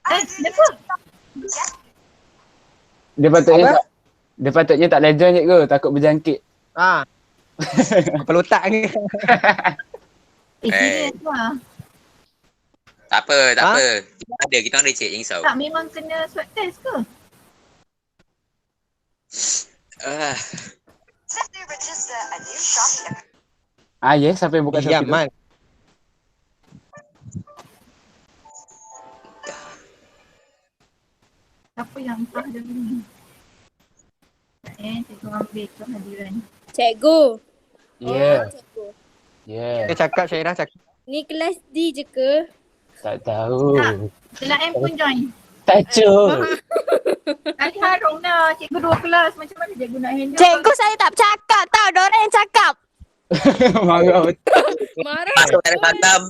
Kenapa? Dia patutnya tak legend cikgu, takut berjangkit. Kepala otak ni. Serius lah. Tak apa. Kita ada cek, jangan risau. Tak memang kena swab test ke? Yes, siapa yang buka Diam, Shopee tu? Man. Siapa yang entah dia ni? Cikgu ambil kehadiran. Cikgu. Ya. Cikgu. Ya. Dia cakap, Syairah cakap. Ni kelas D je ke? Tak tahu. Kelas M pun join. Tajuk. Kali harum dah. Cikgu 2 kelas. Macam mana cikgu nak handle? Cikgu saya tak bercakap tau. Diorang yang cakap. Marah betul. Marah. Masuk dalam khatam.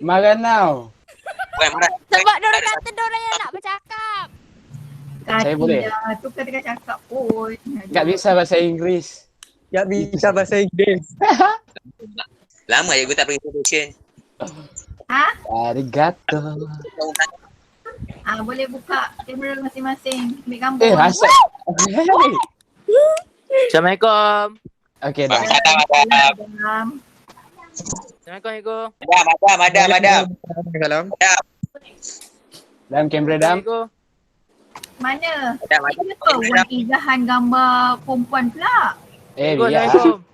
Marah now. Marah. Sebab diorang kata diorang yang nak bercakap. Saya boleh. Tu kata cakap pun. Tak bisa bahasa Inggeris. Tak bisa bahasa Inggeris. Lama je gue tak pergi introduction. Arigato. Boleh buka kamera masing-masing. Ambil gambar. Asal. Assalamualaikum. Okey dah. Assalamualaikum Ego. Madam. Salam. Dalam kamera dam. Mana? Madam. Kenapa Wan Izahan gambar perempuan pula? Ego, Ya. Assalamualaikum.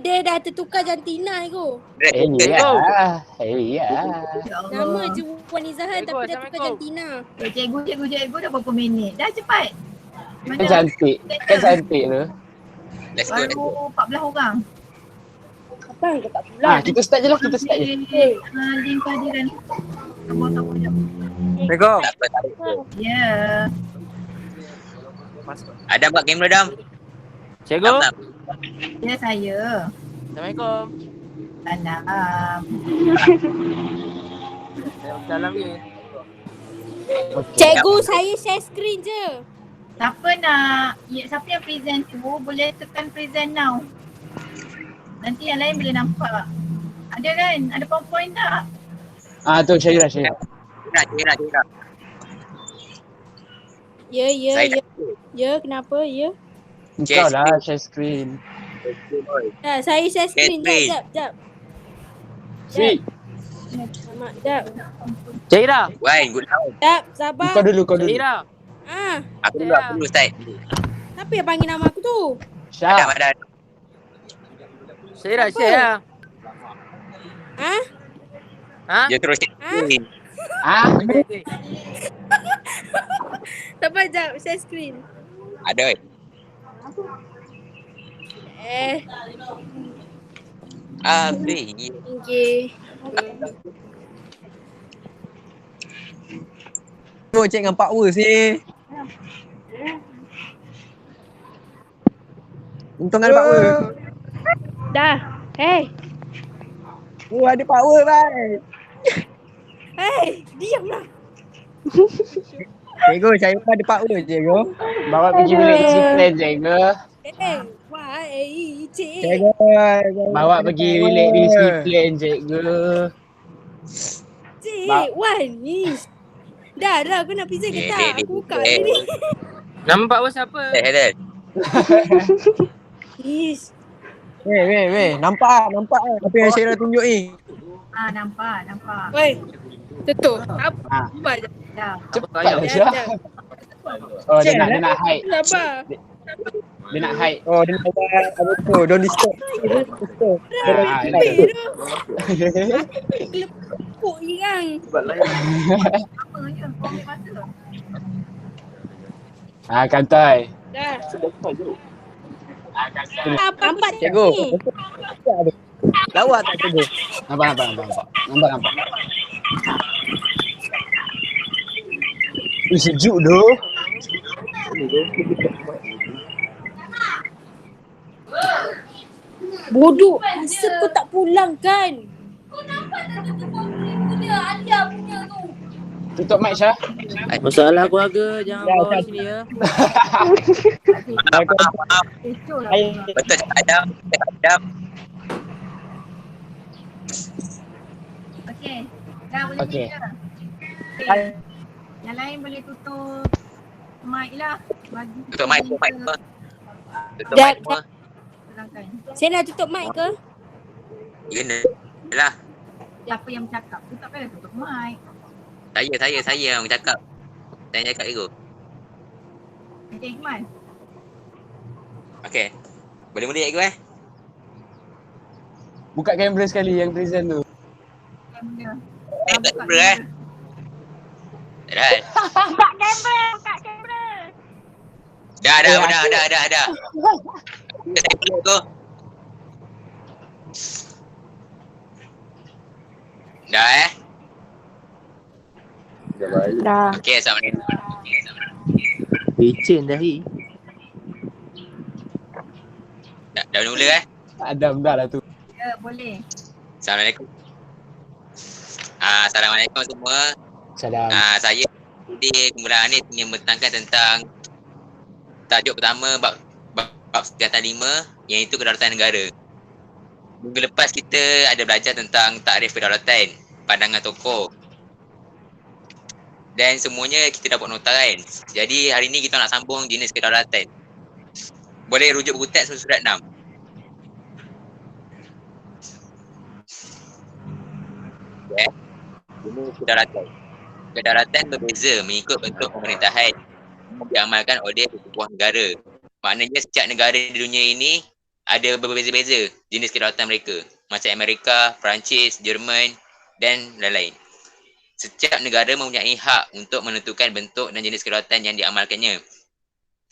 Dia dah tertukar jantina Ego. Ya. Nama je Puan Izahan tapi dah tukar jantina. Cikgu dah berapa minit? Dah cepat. Kan cantik tu. Let's go. Baru 14 orang. Apa yang kau tak pulang? Kita start je lah. Link kehadiran. Sabar jap. Assalamualaikum. Tak apa. Ya. Adam buat kamera Adam. Cikgu. Ya saya. Assalamualaikum. Salam. Salam je. Cikgu saya share screen je. Siapa yang present tu boleh tekan present now. Nanti yang lain boleh nampak. Ada kan? Ada PowerPoint tak? Tu Syairah. Kira. Ya, kenapa? Ya. Kau lah share screen. Saya share screen. Jap. Si. Jap. Syairah. Why? Good now. Jap, sabar. Kau dulu. Syairah. Aku dulu start. Siapa yang panggil nama aku tu? Syah. Adam. Syairah share lah. Dia terus share. Sabar jap, share screen. Ada. Okay. Cik dengan power sih. Untung ada power. Dah. Ada power, bye. Diamlah. Cikgu, saya pun ada power, cikgu. Bawa pergi bilik disiplin cikgu. Cikgu. Bawa pergi bilik disiplin cikgu. Wan ni. Dah aku nak pizza ke tak? Aku buka ni. Nama Pak Wan siapa? Helen. Ish. Weh. Nampak apa yang Syairah tunjuk ni. Nampak. Woi. Tutup. Apa je. Dah. Cepat Syah. Oh dia nak hide. Sabar. Dia nak hide. Oh, dia nak buat apa tu? Don't disturb. Lepuk hirang. Apa je? Kau ambil masa. Kantai. Dah. Nampak Cikgu. Lawak tak cikgu? Nampak. Sejuk doh. Bodoh. Asal kau tak pulang kan? Kau nampak tak tutup PowerPoint dia? Ada punya tu. Tutup mic Syah. Masalah keluarga jangan bawa sini ya. Maaf. Kecoh lah. Betul cakap Adam. Okey. Dah boleh Okey. bicara. Okay. Yang lain boleh tutup mic lah. Bagi Tutup mic, tutup mic semua. Tutup Dah, mic semua. terangkan. Saya nak tutup mic ke? Kena lah. Siapa yang bercakap? Tutup kan tutup mic. Saya yang cakap. Saya cakap ego. Okay, Iqmal. Okay. Boleh mula ego Buka kamera sekali yang present tu. Kamera. tak Buka kamera Tak ada. Dah. Saya mula tu. Dah Dah. Okay, Assalamualaikum. Licin dah hi. Dah mula Adam dah lah tu. Ya, boleh. Assalamualaikum. Assalamualaikum semua. Salam. Saya di kemudahan ni ingin membentangkan tentang tajuk pertama bab kesihatan 5 iaitu kedaulatan negara. Minggu lepas kita ada belajar tentang takrif kedaulatan, pandangan tokoh. Dan semuanya kita dapat nota kan. Jadi hari ni kita nak sambung jenis kedaulatan. Boleh rujuk buku teks surat 6. Okay. Ini kedaulatan. Kedaulatan berbeza mengikut bentuk pemerintahan yang diamalkan oleh sebuah negara. Maknanya setiap negara di dunia ini ada berbeza-beza jenis kedaulatan mereka. Macam Amerika, Perancis, Jerman dan lain-lain. Setiap negara mempunyai hak untuk menentukan bentuk dan jenis kedaulatan yang diamalkannya.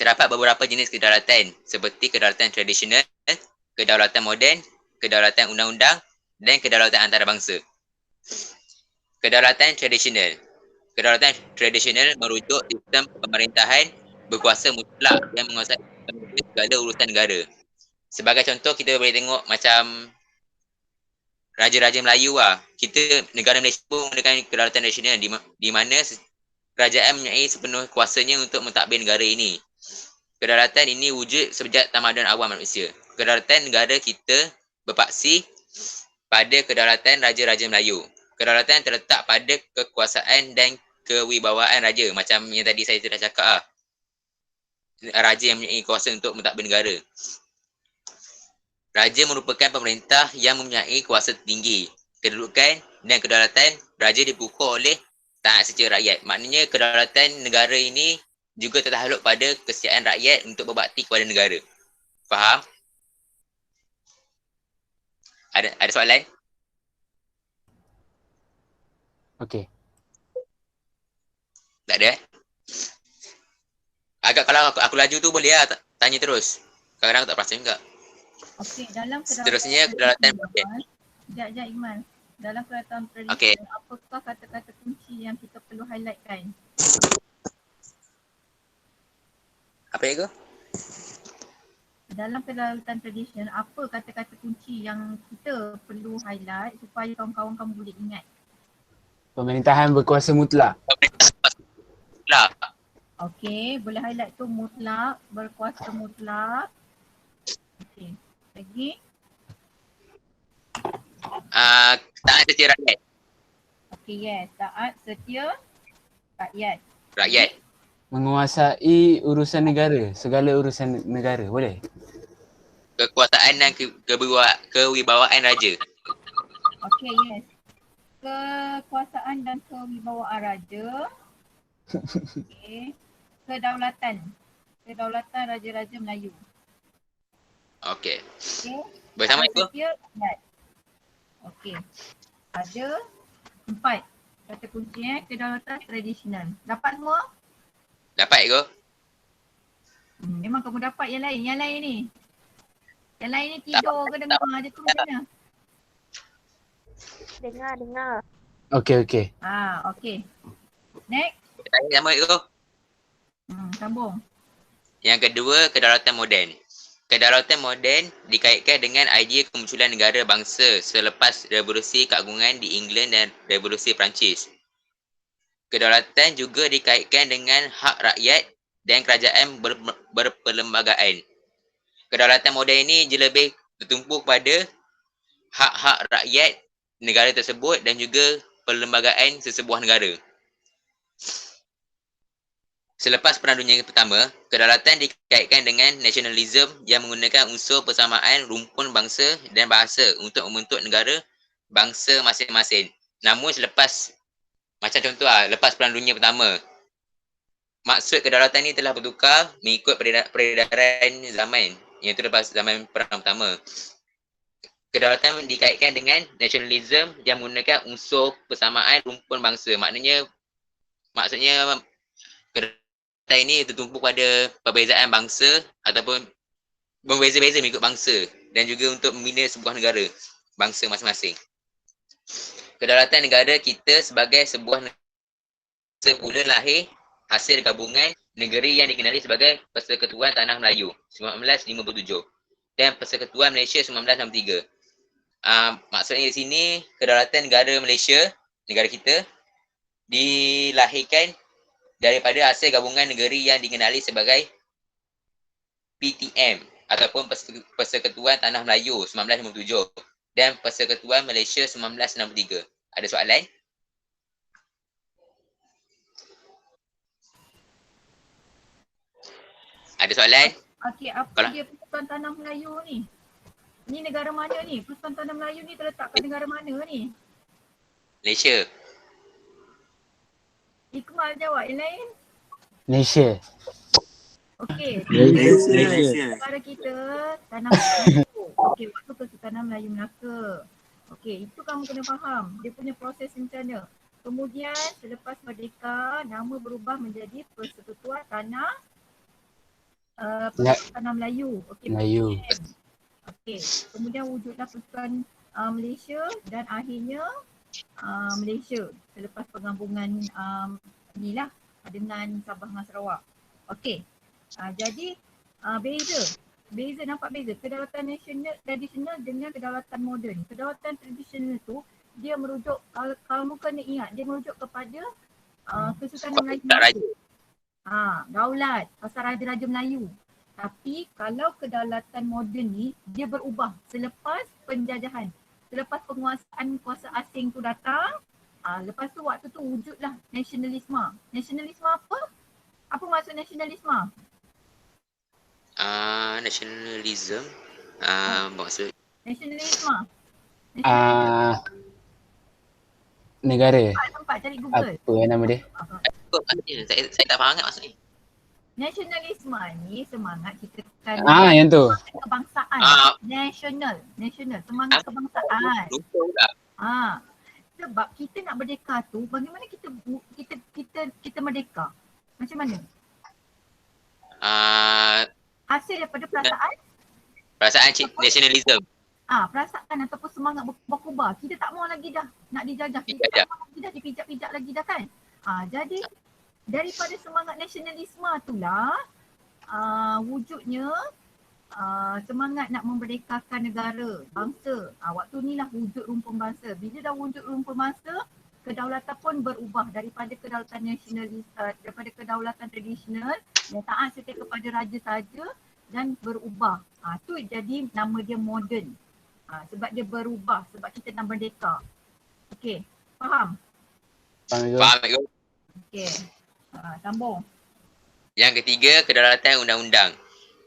Terdapat beberapa jenis kedaulatan seperti kedaulatan tradisional, kedaulatan moden, kedaulatan undang-undang dan kedaulatan antarabangsa. Kedaulatan tradisional. Kedaulatan tradisional merujuk sistem pemerintahan berkuasa mutlak yang menguasai segala urusan negara. Sebagai contoh kita boleh tengok macam Raja-Raja Melayu lah. Kita negara Malaysia pun menggunakan kedaulatan tradisional di mana kerajaan mempunyai sepenuh kuasanya untuk mentadbir negara ini. Kedaulatan ini wujud sejak tamadun awam manusia. Kedaulatan negara kita berpaksi pada kedaulatan Raja-Raja Melayu. Kedaulatan terletak pada kekuasaan dan kewibawaan raja. Macam yang tadi saya sudah cakap lah. Raja yang mempunyai kuasa untuk mentadbir negara. Raja merupakan pemerintah yang mempunyai kuasa tinggi. Kedudukan dan kedaulatan raja dipukul oleh taat secara rakyat. Maknanya kedaulatan negara ini juga tertakluk pada kesetiaan rakyat untuk berbakti kepada negara. Faham? Ada soalan? Okey. Tak ada Agak kalau aku laju tu boleh lah tanya terus. Kadang-kadang aku tak perasan juga. Okey, dalam Seterusnya kedaulatan moden. Sekejap Iqmal. Dalam kedaulatan tradisional, Okey. apakah kata-kata kunci yang kita perlu highlightkan? Apa itu? Dalam kedaulatan tradisional, apa kata-kata kunci yang kita perlu highlight supaya kawan-kawan kamu boleh ingat? Pemerintahan berkuasa mutlak. Lah. Okey, boleh highlight tu mutlak, berkuasa mutlak. Okey, lagi? Taat setia rakyat. Okey, yes. Taat setia rakyat. Rakyat. Menguasai urusan negara, segala urusan negara. Boleh? Kekuasaan dan kewibawaan raja. Okey, yes. Kekuasaan dan kewibawaan raja. Okey. Kedaulatan. Kedaulatan Raja-Raja Melayu. Okey. Okey. Bersama itu? Setia rakyat. Okey. Ada 4 kata kunci kedaulatan tradisional. Dapat semua? Dapat ke? Memang kamu dapat yang lain. Yang lain ni. Yang lain ni tidur ke dengar je tu macam mana? Dengar. Okey. Okey. Next. Saya sama itu. Sambung. Yang kedua, kedaulatan moden. Kedaulatan moden dikaitkan dengan idea kemunculan negara bangsa selepas revolusi keagungan di England dan revolusi Perancis. Kedaulatan juga dikaitkan dengan hak rakyat dan kerajaan berperlembagaan. Kedaulatan moden ini lebih bertumpu pada hak-hak rakyat negara tersebut dan juga perlembagaan sesebuah negara. Selepas Perang Dunia Pertama, kedaulatan dikaitkan dengan nasionalisme yang menggunakan unsur persamaan rumpun bangsa dan bahasa untuk membentuk negara bangsa masing-masing. Namun selepas, macam contoh lepas Perang Dunia Pertama, maksud kedaulatan ini telah bertukar mengikut peredaran zaman, iaitu lepas zaman Perang Pertama. Kedaulatan dikaitkan dengan nasionalisme yang menggunakan unsur persamaan rumpun bangsa. Maksudnya kedaulatan ini tertumpu pada perbezaan bangsa ataupun berbeza-beza mengikut bangsa dan juga untuk membina sebuah negara bangsa masing-masing. Kedaulatan negara kita sebagai sebuah negara semula lahir hasil gabungan negeri yang dikenali sebagai Persekutuan Tanah Melayu 1957 dan Persekutuan Malaysia 1963. Maksudnya di sini kedaulatan negara Malaysia, negara kita, dilahirkan daripada hasil gabungan negeri yang dikenali sebagai PTM ataupun Persekutuan Tanah Melayu 1957 dan Persekutuan Malaysia 1963. Ada soalan? Ada soalan? Okey, apa Kalau- dia Persekutuan Tanah Melayu ni? Ni negara mana ni? Persekutuan Tanah Melayu ni terletak kat negara mana ni? Malaysia. Iqmal jawab, yang lain? Malaysia. Okey. Malaysia. Negara kita Tanah Melayu. Okey, waktu Kesultanan Melayu Melaka. Okey, itu kamu kena faham. Dia punya proses macam mana. Kemudian selepas merdeka, nama berubah menjadi Persekutuan Tanah Tanah Melayu. Okey, Melayu. okey. Kemudian wujudlah Persekutuan Malaysia dan akhirnya Malaysia selepas penggabungan inilah dengan Sabah dengan Sarawak. Okey. Jadi beza nampak beza kedaulatan nasional tradisional dengan kedaulatan moden. Kedaulatan tradisional tu dia merujuk kamu kena ingat dia merujuk kepada Kesultanan Melayu. Tak raja. Daulat pasal raja-raja Melayu. Tapi kalau kedaulatan moden ni dia berubah selepas penjajahan. Selepas penguasaan kuasa asing tu datang, lepas tu waktu tu wujudlah nasionalisme. Nasionalisme apa? Apa maksud nasionalisme? Nasionalisme. Maksud Nasionalisme. Negara. Tempat cari Google. Apa nama dia? apa maksudnya? Saya tak faham kan maksudnya. Nasionalisme ni semangat kita kan Yang tu. kebangsaan. Nasional, semangat kebangsaan. Lupa pula. Sebab kita nak merdeka tu bagaimana kita merdeka? Macam mana? Hasil daripada perasaan Nasionalisme. perasaan ataupun semangat berkubar. Kita tak mau lagi dah nak dijajah. Kita tak mau lagi dah dipijak-pijak lagi dah kan. Jadi daripada semangat nasionalisme itulah wujudnya semangat nak memerdekakan negara, bangsa. Waktu ni lah wujud rumpun bangsa. Bila dah wujud rumpun bangsa, kedaulatan pun berubah daripada kedaulatan nasionalis, daripada kedaulatan tradisional yang taat setia kepada raja saja dan berubah. Tu jadi nama dia moden. Sebab dia berubah, sebab kita nak merdeka. Okey, faham? Faham tak? Okey, sambung. Yang ketiga, kedaulatan undang-undang.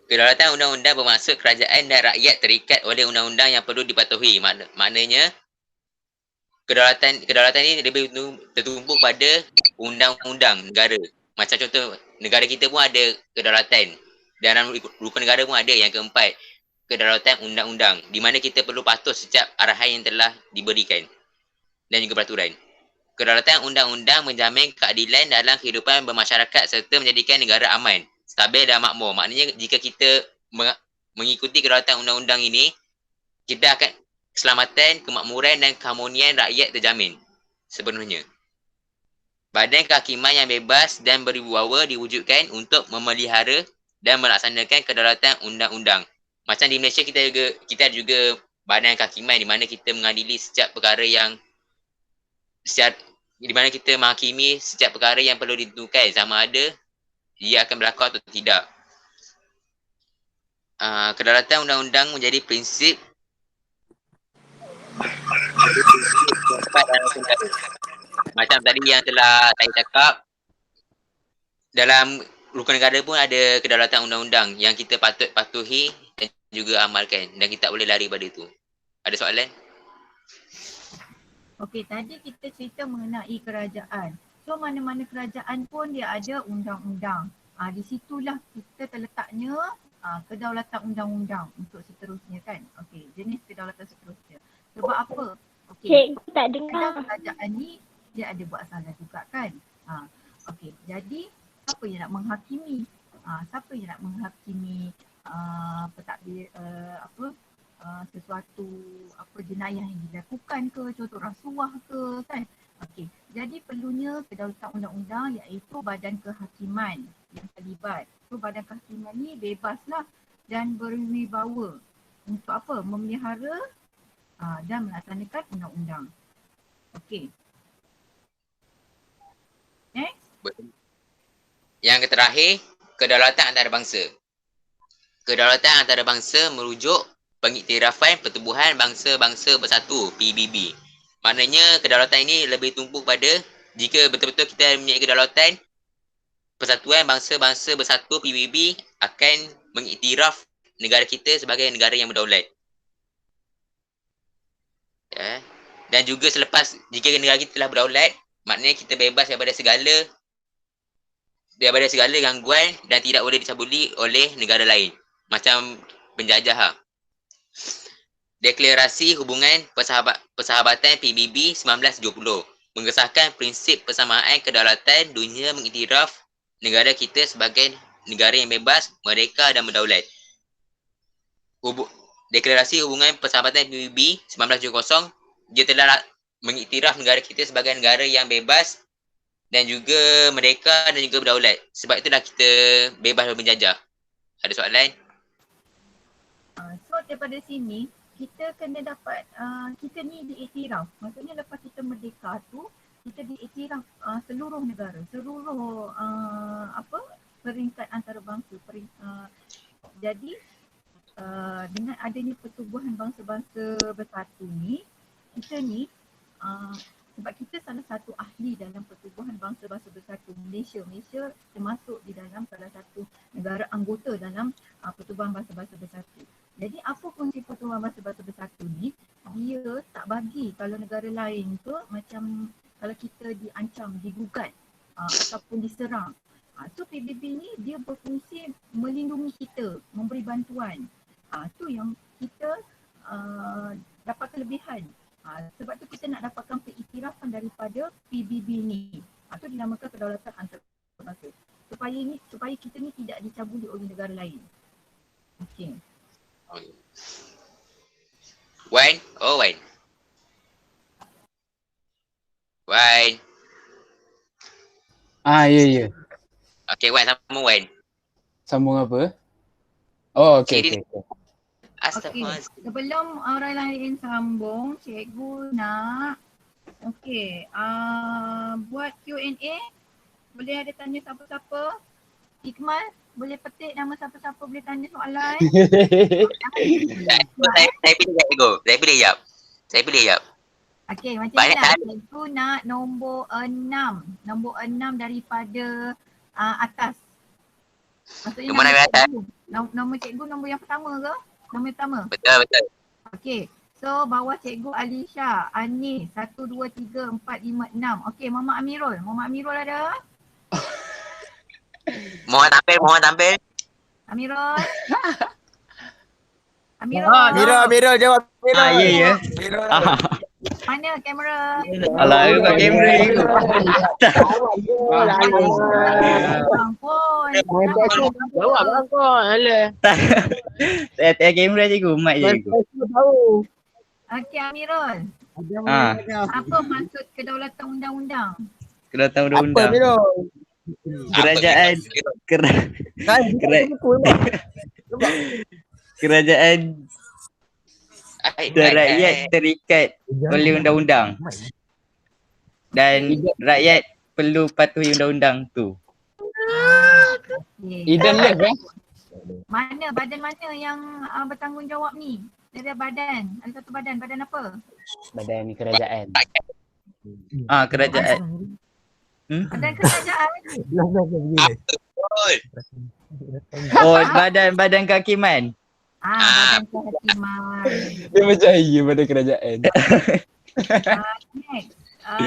Kedaulatan undang-undang bermaksud kerajaan dan rakyat terikat oleh undang-undang yang perlu dipatuhi. Maknanya kedaulatan ini lebih tertumpu pada undang-undang negara. Macam contoh, negara kita pun ada kedaulatan. Dalam rukun negara pun ada yang keempat, kedaulatan undang-undang, di mana kita perlu patuh setiap arahan yang telah diberikan dan juga peraturan. Kedaulatan undang-undang menjamin keadilan dalam kehidupan bermasyarakat serta menjadikan negara aman, stabil dan makmur. Maknanya jika kita mengikuti kedaulatan undang-undang ini, kita akan keselamatan, kemakmuran dan keharmonian rakyat terjamin sepenuhnya. Badan kehakiman yang bebas dan berwibawa diwujudkan untuk memelihara dan melaksanakan kedaulatan undang-undang. Macam di Malaysia kita juga badan kehakiman di mana kita mengadili setiap perkara yang di mana kita menghakimi setiap perkara yang perlu ditentukan sama ada ia akan berlaku atau tidak. Kedaulatan undang-undang menjadi prinsip macam tadi yang telah saya cakap, dalam rukun negara pun ada kedaulatan undang-undang yang kita patut patuhi dan juga amalkan dan kita tak boleh lari pada itu. Ada soalan? Okey, tadi kita cerita mengenai kerajaan. So mana-mana kerajaan pun dia ada undang-undang. Di situlah kita terletaknya kedaulatan undang-undang untuk seterusnya kan. Okey, jenis kedaulatan seterusnya. Sebab apa? Okey. Cikgu tak dengar. Kerajaan ni dia ada buat salah juga kan. Okey, jadi siapa yang nak menghakimi? Siapa yang nak menghakimi pentadbir sesuatu jenayah yang dilakukan ke, contoh rasuah ke kan. Okey, jadi perlunya kedaulatan undang-undang iaitu badan kehakiman yang terlibat. So badan kehakiman ni bebaslah dan berwibawa untuk apa? Memelihara dan melaksanakan undang-undang. Okey. Next. Yang terakhir, kedaulatan antarabangsa. Kedaulatan antarabangsa merujuk pengiktirafan Pertubuhan Bangsa-Bangsa Bersatu PBB. Maknanya kedaulatan ini lebih tumpu pada jika betul-betul kita mempunyai kedaulatan, Persatuan Bangsa-Bangsa Bersatu PBB akan mengiktiraf negara kita sebagai negara yang berdaulat. Ya. Dan juga selepas jika negara kita telah berdaulat, maknanya kita bebas daripada segala gangguan dan tidak boleh dicabuli oleh negara lain. Macam penjajah. Deklarasi Hubungan Persahabatan PBB 1970 mengesahkan prinsip persamaan kedaulatan dunia mengiktiraf negara kita sebagai negara yang bebas, merdeka dan berdaulat. Deklarasi Hubungan Persahabatan PBB 1970 dia telah mengiktiraf negara kita sebagai negara yang bebas dan juga merdeka dan juga berdaulat. Sebab itulah kita bebas dari penjajah. Ada soalan? So daripada sini kita kena dapat kita ni diiktiraf. Maksudnya lepas kita merdeka tu kita diiktiraf seluruh negara, seluruh peringkat antarabangsa. Jadi dengan adanya Pertubuhan Bangsa-Bangsa Bersatu ni, kita ni sebab kita salah satu ahli dalam Pertubuhan Bangsa-Bangsa Bersatu Malaysia. Malaysia termasuk di dalam salah satu negara anggota dalam Pertubuhan Bangsa-Bangsa Bersatu. Jadi apa fungsi Pertubuhan Bangsa-Bangsa Bersatu ni? Dia tak bagi kalau negara lain tu macam kalau kita diancam, digugat ataupun diserang. So PBB ni dia berfungsi melindungi kita, memberi bantuan. Tu yang kita dapat kelebihan. Sebab tu kita nak dapatkan pengiktirafan daripada PBB ni. Itu dinamakan kedaulatan antarabangsa. Supaya kita ni tidak dicabuli oleh negara lain. Okey. Wan? Oh, Wan. Wan. Ya. Okey, Wan, sambung Wan. Sambung apa? Oh, okey. Okey, Astaghfirullah. sebelum orang lain sambung, cikgu nak buat Q&A. Boleh ada tanya siapa-siapa? Iqmal, boleh petik nama siapa-siapa boleh tanya soalan. Saya pilih jap, cikgu. Saya pilih jap. Okey, macam Banyak ni lah. tanya. Cikgu nak nombor 6. Nombor 6 daripada atas. Maksudnya Nombor nama atas? cikgu. Nombor cikgu nombor yang pertama ke? Nombor yang pertama? Betul. Okey. So bawah cikgu Alisha, Anis, 1, 2, 3, 4, 5, 6. Okey, Muhammad Amirul. Muhammad Amirul ada? Mohon tampil. Amirul? Amirul? Amirul jawab. Ya. Mana kamera? Alah, aku kat kamera je. Ampun. Jawab lah kau. Alah. Saya tak kamera je, mic je. Okey, Amirul. Apa maksud kedaulatan undang-undang? Kedaulatan Apa undang-undang. Amirul? Kerajaan kerajaan dan rakyat terikat oleh undang-undang. Dan rakyat perlu patuhi undang-undang tu. Okay. Idan left Mana badan mana yang bertanggungjawab ni? Ada badan. Ada satu badan. Badan apa? Badan kerajaan. Kerajaan. Badan kerajaan. Betul. Oh, badan kehakiman. Badan kehakiman. Dia percaya pada kerajaan. Next.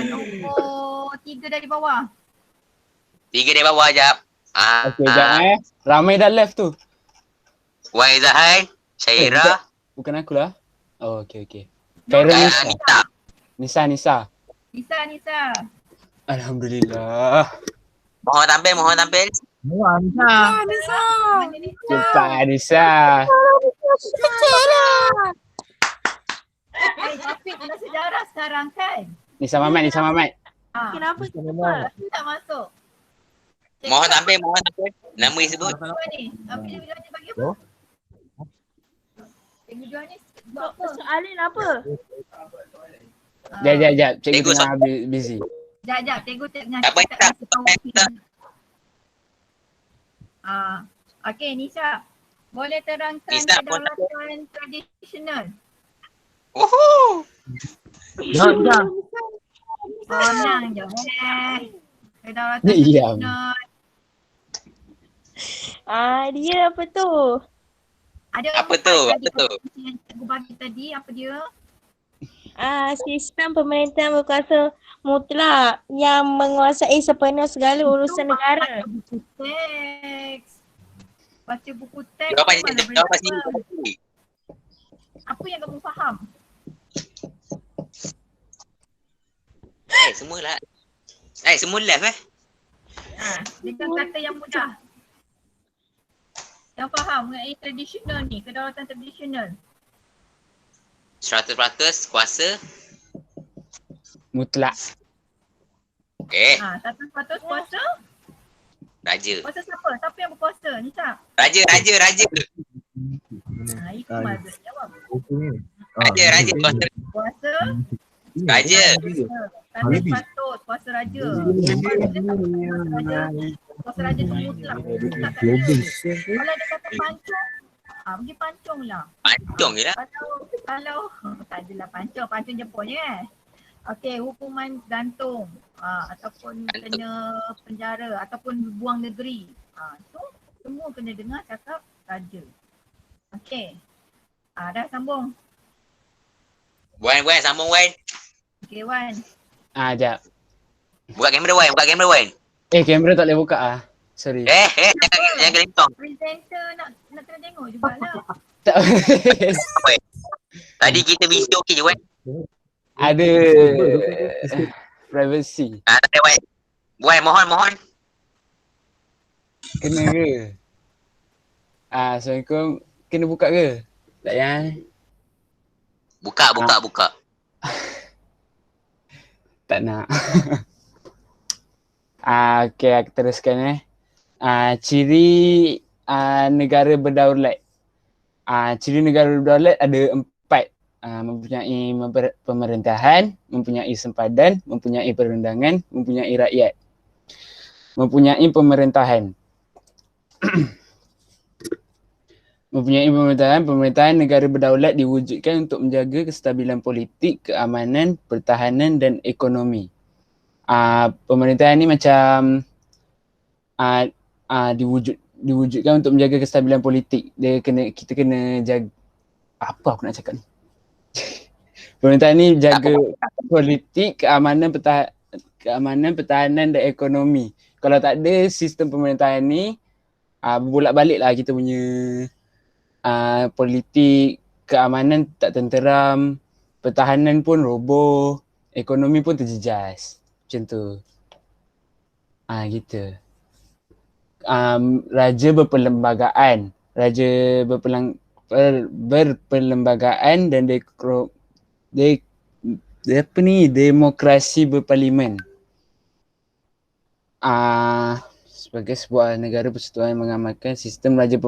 Nombor 3 dari bawah. 3 dari bawah jap. Okey, jap Ramai dah left tu. Wan Izahan, Syaira, Bukan aku lah. Oh, okey. Khairul Nisa. Nita. Nisa. Nisa. Alhamdulillah. Mohon tampil. Bisa. Mana Nisa? Cepat Nisa. Tapi kena sejarah sekarang kan? Nisa Mamat. Kenapa? Tapi tak masuk. Mohon tampil. Nama disebut. Apa ni? Apa dia bagi apa? Cikgu Johanis buat apa? Soalan apa? Jap. Cikgu Cikgu tengah busy. Sekejap, cikgu tengah Apa cakap tak? kasih tahu Apa tak? Okey Nisa. Boleh terangkan Nisa, kedaulatan tradisional? Uhu. Senang je. Kedaulatan Diam. tradisional. Dia apa tu? Ada Apa tu? Yang cikgu bagi tadi, apa dia? Sistem pemerintahan berkuasa mutlak yang menguasai sepenuh segala urusan negara. Baca buku teks. Jawapan mana sini. boleh faham? Apa yang kamu faham? Semua lah. Semua left Dengan kata yang mudah. Yang faham mengenai tradisional ni, kedaulatan tradisional. 100% kuasa. Mutlak. Okey. 100% kuasa. Raja. Kuasa siapa? Siapa yang berkuasa? Nisa. Raja. Itu Mazul jawab. Raja. Kuasa. Raja. Kuasa patut. Kuasa raja. Kuasa raja tu mutlak. Mutlak kat dia. Kalau dia kata pancung, pergi pancung lah. Pancung je lah. Kalau tak adalah pancung Jepun je. Okey, hukuman gantung ataupun kena penjara ataupun buang negeri. Tu semua kena dengar cakap raja. Okey. Dah sambung. Wan, sambung Wan. Okey Wan. Jap. Buka kamera Wan. Kamera tak boleh buka Sorry. Jangan gelintong. Presenter nak kena tengok jugalah. Tak Tadi kita busy okey je Wan. ada privacy. Tak ada Wan. Wan, mohon. Kena ke? Assalamualaikum. Kena buka ke? Tak payah. Buka. Tak nak. Okey, aku teruskan ciri negara berdaulat. Ciri negara berdaulat ada 4. Mempunyai pemerintahan, mempunyai sempadan, mempunyai perundangan, mempunyai rakyat. Mempunyai pemerintahan. Pemerintahan negara berdaulat diwujudkan untuk menjaga kestabilan politik, keamanan, pertahanan dan ekonomi. Pemerintahan ni macam diwujudkan untuk menjaga kestabilan politik. Kita kena jaga, apa aku nak cakap ni? Pemerintahan ni jaga politik, keamanan, pertahanan dan ekonomi. Kalau tak ada sistem pemerintahan ni, bolak-balik lah kita punya politik, keamanan tak tenteram, pertahanan pun roboh, ekonomi pun terjejas. Macam tu. Gitu. Raja berperlembagaan dan demokrasi berparlimen. Sebagai sebuah negara persekutuan mengamalkan sistem raja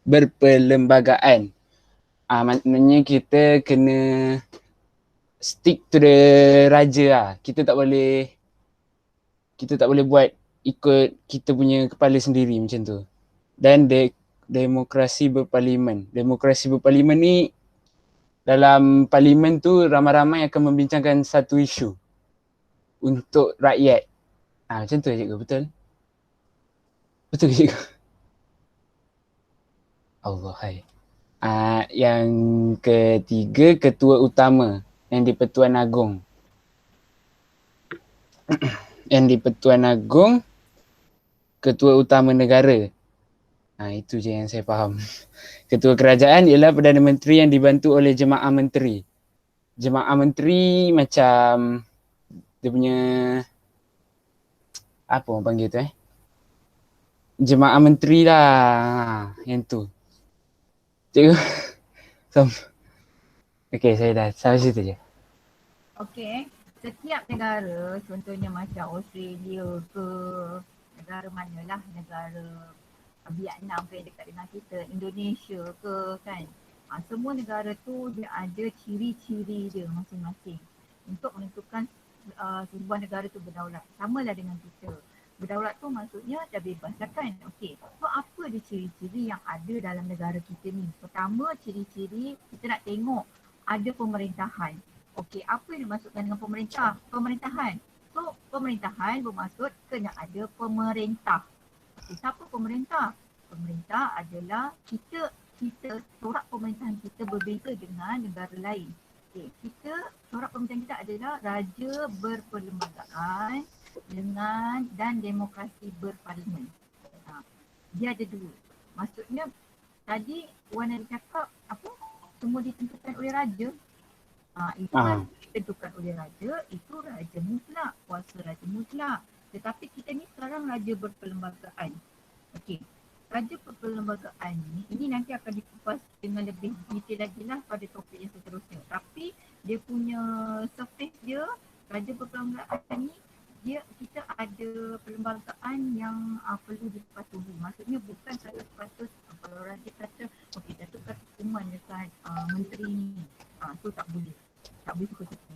berperlembagaan. Maknanya kita kena stick to the raja . Kita tak boleh buat ikut kita punya kepala sendiri macam tu. Dan demokrasi berparlimen. Demokrasi berparlimen ni dalam parlimen tu ramai-ramai akan membincangkan satu isu. untuk rakyat. Macam tu cikgu, betul? Betul ke cikgu? Allah hai. Yang ketiga, ketua utama yang di Pertuan Agong. Yang di Pertuan Agong, ketua utama negara. Itu je yang saya faham. Ketua kerajaan ialah Perdana Menteri yang dibantu oleh Jemaah Menteri. Jemaah Menteri macam dia punya apa orang panggil tu Jemaah Menteri lah. Yang tu. Cikgu. Okay, saya dah sampai situ je. Okey, setiap negara, contohnya macam Australia ke, negara manalah, negara Vietnam ke yang dekat dengan kita, Indonesia ke kan. Semua negara tu dia ada ciri-ciri dia masing-masing untuk menentukan sebuah negara tu berdaulat. Samalah dengan kita. Berdaulat tu maksudnya dah bebas lah kan. Okey, so apa dia ciri-ciri yang ada dalam negara kita ni? Pertama, ciri-ciri kita nak tengok ada pemerintahan. Okey, apa yang dimaksudkan dengan pemerintahan? So, pemerintahan bermaksud kena ada pemerintah. Okay, siapa pemerintah? Pemerintah adalah kita corak pemerintahan kita berbeza dengan negara lain. Okay, corak pemerintahan kita adalah raja berperlembagaan dan demokrasi berparlimen. Dia ada dua. Maksudnya tadi Wan ada cakap apa? Semua ditentukan oleh raja. Itu kan ditentukan oleh raja, itu raja mutlak, kuasa raja mutlak. Tetapi kita ni sekarang raja berperlembagaan. Okey, raja berperlembagaan ni, ini nanti akan dikupas dengan lebih detail lagi lah pada topik yang seterusnya. Tapi dia punya surface dia, raja berperlembagaan ni, kita ada perlembagaan yang perlu dipatuhi. Maksudnya bukan 100% kalau raja kata, okey Datuk kata hukuman dekat menteri ni. Tu tak boleh. Tak boleh suka-suka.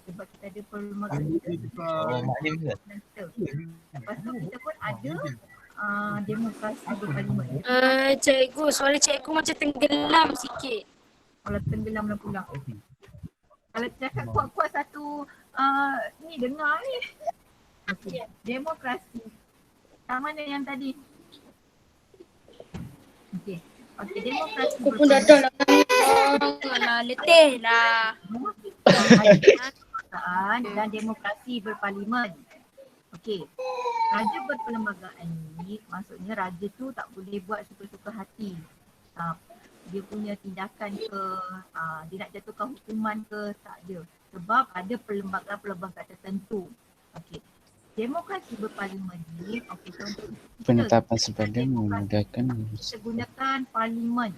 Sebab kita ada perlembagaan kita. Lepas tu kita pun ada demokrasi berparlimen. Cikgu, suara cikgu macam tenggelam sikit. Kalau tenggelam lah pula. Kalau cakap kuat-kuat satu ni dengar ni. Okay. Demokrasi. Mana yang tadi? Okey. Okey, demokrasi Aku pun dah tahu lah. Letih lah. Dan demokrasi berparlimen. Okey. Raja berperlembagaan ni maksudnya raja tu tak boleh buat suka-suka hati. Dia punya tindakan ke, dia nak jatuhkan hukuman ke, tak ada. Sebab ada perlembagaan tertentu. Okey. Demokrasi berparlimen ni, okey, contoh Penetapan sepadan memudahkan kita gunakan parlimen.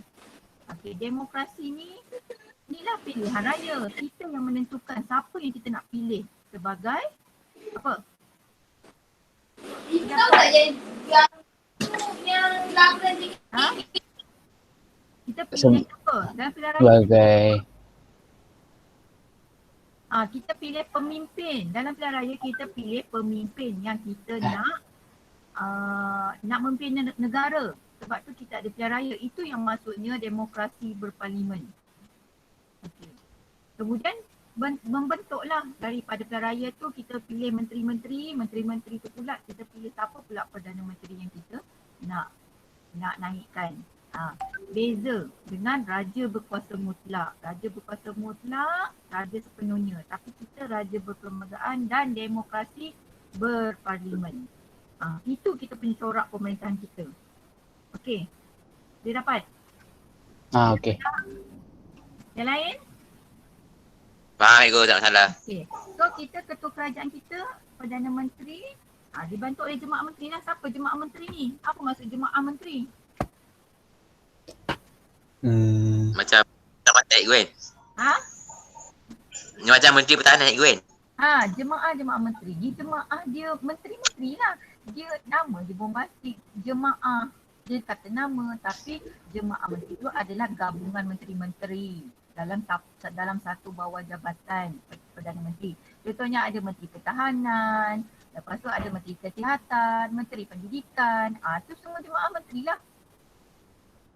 Okey, demokrasi ni inilah pilihan raya. Kita yang menentukan siapa yang kita nak pilih sebagai apa? Kita tahu tak yang lapan ni? Kita pilih apa? Dalam pilihan raya. sebagai Kita pilih pemimpin. Dalam pilihan raya kita pilih pemimpin yang kita nak memimpin negara. Sebab tu kita ada pilihan raya. Itu yang maksudnya demokrasi berparlimen. Okay. Kemudian membentuklah daripada pilihan raya tu kita pilih menteri-menteri tu pula kita pilih siapa pula Perdana Menteri yang kita nak naikkan. Beza dengan raja berkuasa mutlak. Raja berkuasa mutlak, raja sepenuhnya. Tapi kita raja berperlembagaan dan demokrasi berparlimen. Itu kita punya corak pemerintahan kita. Okey. Dia dapat? okey. Yang lain? Faham Ego, tak masalah. Okey. So kita ketua kerajaan kita, Perdana Menteri, dibantu oleh Jemaah Menteri lah. Siapa Jemaah Menteri ni? Apa maksud Jemaah Menteri? Macam Gwen. Ni macam Menteri Pertahanan Gwen. Jemaah menteri. Dia menteri-menteri lah. Dia nama dia bombastik. Jemaah. Dia kata nama tapi jemaah menteri itu adalah gabungan menteri-menteri dalam satu bawah jabatan Perdana Menteri. Contohnya ada Menteri Pertahanan, lepas tu ada Menteri Kesihatan, Menteri Pendidikan. Tu semua jemaah menteri lah.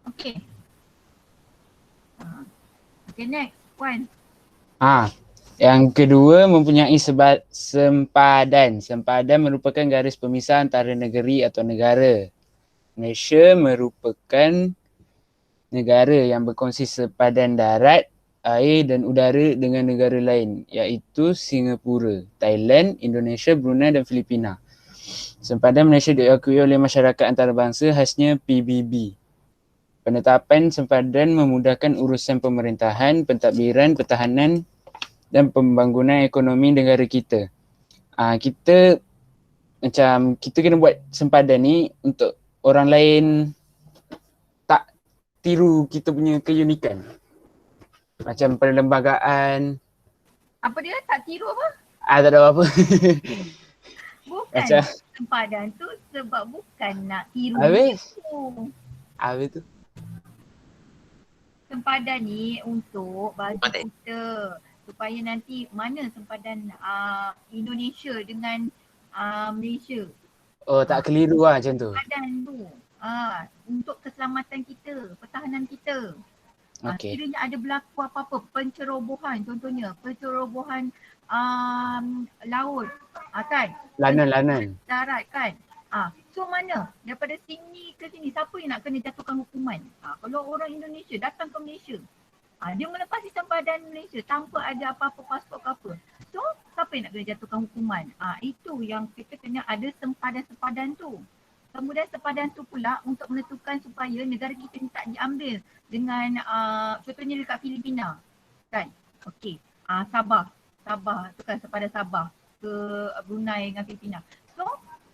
Okey. Okay, next. Wan. Yang kedua, mempunyai sempadan. Sempadan merupakan garis pemisah antara negeri atau negara. Malaysia merupakan negara yang berkongsi sempadan darat, air dan udara dengan negara lain, iaitu Singapura, Thailand, Indonesia, Brunei dan Filipina. Sempadan Malaysia diakui oleh masyarakat antarabangsa, khasnya PBB. Penetapan sempadan memudahkan urusan pemerintahan, pentadbiran, pertahanan dan pembangunan ekonomi negara kita. Kita kena buat sempadan ni untuk orang lain tak tiru kita punya keunikan. Macam perlembagaan. Apa dia? Tak tiru apa? Tak ada apa-apa. Bukan Macam sempadan tu sebab bukan nak tiru habis. tu. Habis tu. Sempadan ni untuk bagi Mantap. kita supaya nanti mana sempadan Indonesia dengan Malaysia. Oh, tak keliru lah macam tu. Sempadan tu untuk keselamatan kita, pertahanan kita. Okey. Kiranya ada berlaku apa-apa, pencerobohan contohnya, pencerobohan laut kan, Lanan. darat kan. So mana daripada sini ke sini siapa yang nak kena jatuhkan hukuman? Kalau orang Indonesia datang ke Malaysia, dia melepasi sempadan Malaysia tanpa ada apa-apa pasport ke apa. So siapa yang nak kena jatuhkan hukuman? Itu yang kita kena ada sempadan-sempadan tu. Kemudian sempadan tu pula untuk menentukan supaya negara kita ni tak diambil dengan contohnya dekat Filipina kan. Okey. Sabah tu kan sempadan Sabah ke Brunei dengan Filipina. So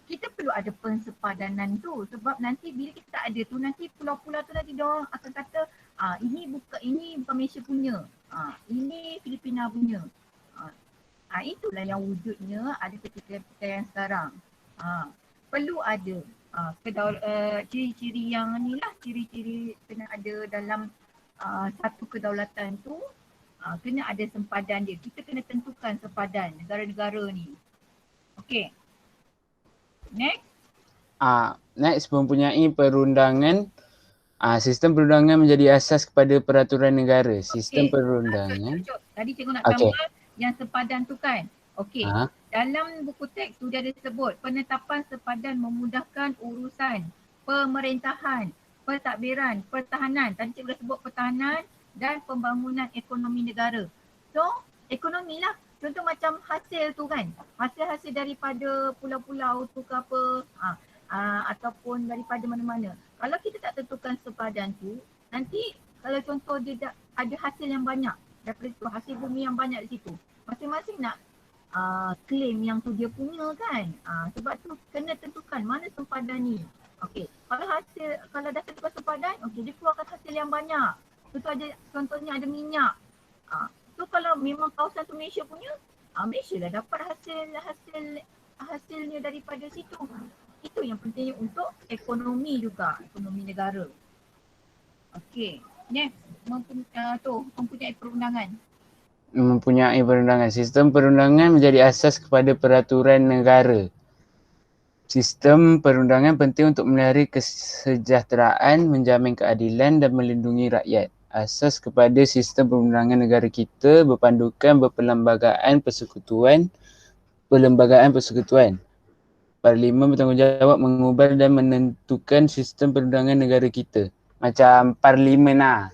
kita perlu ada pensepadanan tu sebab nanti bila kita tak ada tu nanti pulau-pulau tu nanti diorang akan kata ini bukan Malaysia punya. Ini Filipina punya. Itulah yang wujudnya ada ketika yang sekarang. Perlu ada ciri-ciri yang ni lah, ciri-ciri kena ada dalam satu kedaulatan tu, kena ada sempadan dia. Kita kena tentukan sempadan negara-negara ni. Okey. Next. Next, mempunyai perundangan. Sistem perundangan menjadi asas kepada peraturan negara. Sistem perundangan. Tadi cikgu nak tambah yang sempadan tu kan. Okey. Dalam buku teks sudah disebut penetapan sempadan memudahkan urusan pemerintahan, pentadbiran, pertahanan. Tadi cikgu dah sebut pertahanan dan pembangunan ekonomi negara. So, ekonomi lah. Contoh macam hasil tu kan. Hasil-hasil daripada pulau-pulau tu ke apa. Ataupun daripada mana-mana. Kalau kita tak tentukan sempadan tu, nanti kalau contoh dia ada hasil yang banyak daripada situ, hasil bumi yang banyak di situ. Masing-masing nak claim yang tu dia punya kan. Sebab tu kena tentukan mana sempadan ni. Okey, kalau dah tentukan sempadan, okey dia keluarkan hasil yang banyak. Contohnya ada minyak. So kalau memang kawasan tu Malaysia punya, Malaysia lah dapat hasilnya daripada situ. Itu yang pentingnya untuk ekonomi juga, ekonomi negara. Okey, next mempunyai perundangan. Mempunyai perundangan. Sistem perundangan menjadi asas kepada peraturan negara. Sistem perundangan penting untuk memelihara kesejahteraan, menjamin keadilan dan melindungi rakyat. Asas kepada sistem perundangan negara kita berpandukan perlembagaan persekutuan. Parlimen bertanggungjawab mengubah dan menentukan sistem perundangan negara kita. Macam parlimen lah.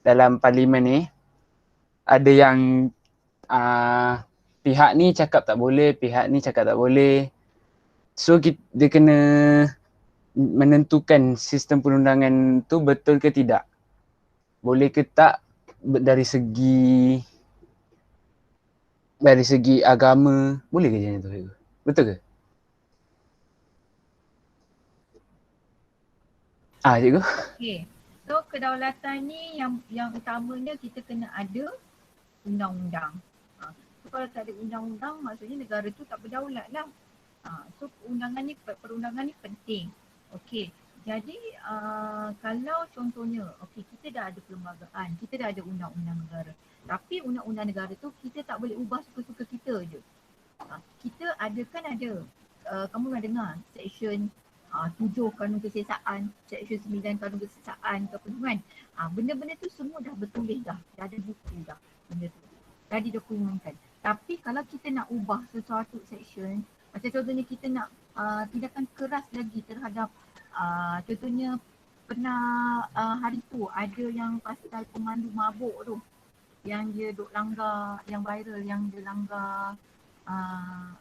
Dalam parlimen ni ada yang pihak ni cakap tak boleh, pihak ni cakap tak boleh. So dia kena menentukan sistem perundangan tu betul ke tidak. Boleh ke tak dari segi agama, boleh ke macam tu? Betul ke? Cikgu. Okey. So kedaulatan ni yang utamanya kita kena ada undang-undang. So kalau tak ada undang-undang maksudnya negara tu tak berdaulat lah. So perundangan ni penting. Okey. Jadi kalau contohnya kita dah ada perlembagaan, kita dah ada undang-undang negara. Tapi undang-undang negara tu kita tak boleh ubah suka-suka kita je. Kita ada kamu pernah dengar Seksyen 7 Kanun Kesiasaan, Seksyen 9 Kanun Kesiasaan ke apa kan. Benda-benda tu semua dah bertulis dah ada buku dah benda tu. dah didokumentkan. Tapi kalau kita nak ubah sesuatu section, macam contohnya kita nak tindakan keras lagi terhadap contohnya pernah hari tu ada yang pasal pemandu mabuk tu yang dia duk langgar, yang viral yang dia langgar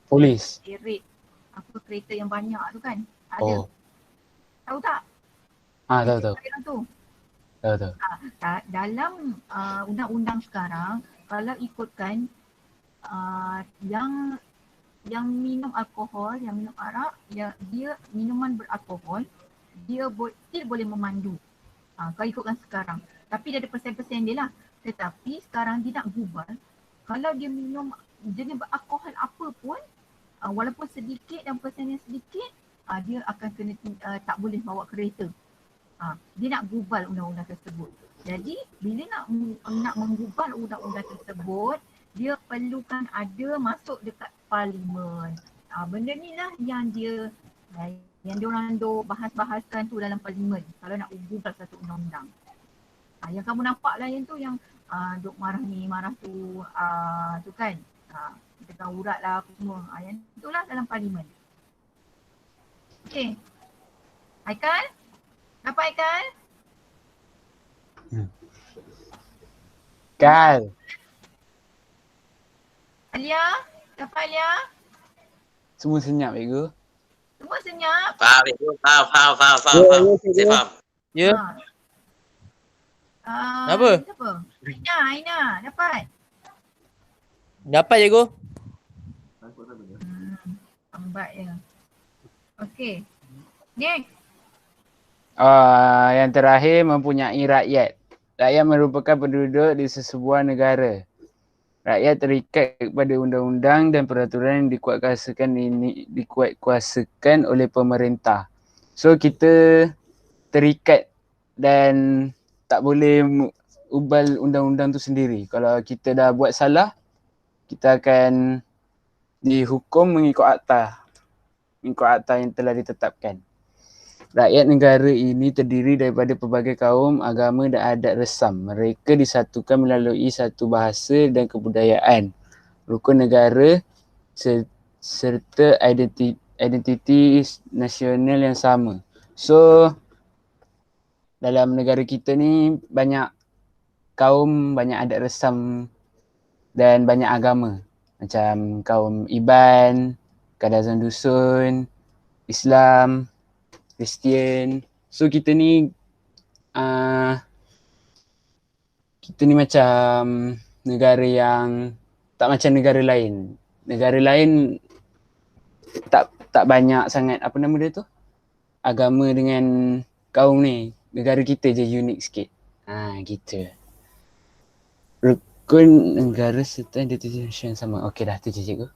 Polis. rate apa kereta yang banyak tu kan. Ada. Oh. Tahu tak? Tahu. Viral tu. Tahu. Dalam undang-undang sekarang kalau ikutkan yang minum alkohol, yang minum arak, dia minuman beralkohol, dia still boleh memandu. Kalau ikutkan sekarang. Tapi dia ada persen-persen dia lah. Tetapi sekarang dia nak gubal, kalau dia minum jenis beralkohol apa pun, walaupun sedikit dan persennya sedikit, dia akan kena tak boleh bawa kereta. Dia nak gubal undang-undang tersebut. Jadi bila nak menggubal undang-undang tersebut, dia perlukan ada masuk dekat parlimen. Benda ni lah yang diorang bahas-bahaskan tu dalam parlimen kalau nak gubal satu undang-undang. Yang kamu nampak lah yang tu yang duk marah ni, marah tu, tu kan. Kita urat lah apa semua. Yang itulah dalam parlimen. Okay. Haikal? Dapat Haikal? Kal. Alia? Dapat Alia? Semua senyap cikgu. Semua senyap? Faham. Saya faham. Ya. Apa? Siapa? Aina, dapat? Dapat cikgu. Lambat ya. Okay. Next. Yang terakhir, mempunyai rakyat. Rakyat merupakan penduduk di sesebuah negara. Rakyat terikat kepada undang-undang dan peraturan yang dikuatkuasakan oleh pemerintah. So kita terikat dan tak boleh ubal undang-undang tu sendiri. Kalau kita dah buat salah, kita akan dihukum mengikut akta yang telah ditetapkan. Rakyat negara ini terdiri daripada pelbagai kaum, agama dan adat resam. Mereka disatukan melalui satu bahasa dan kebudayaan, rukun negara serta identiti nasional yang sama. So, dalam negara kita ni banyak kaum, banyak adat resam dan banyak agama. Macam kaum Iban, Kadazan Dusun, Islam, Kristian. So kita ni macam negara yang tak macam negara lain. Negara lain tak banyak sangat apa nama dia tu? Agama dengan kaum ni. Negara kita je unik sikit. Gitu. Rukun negara serta identiti nasional sama. Okey dah tu je cikgu.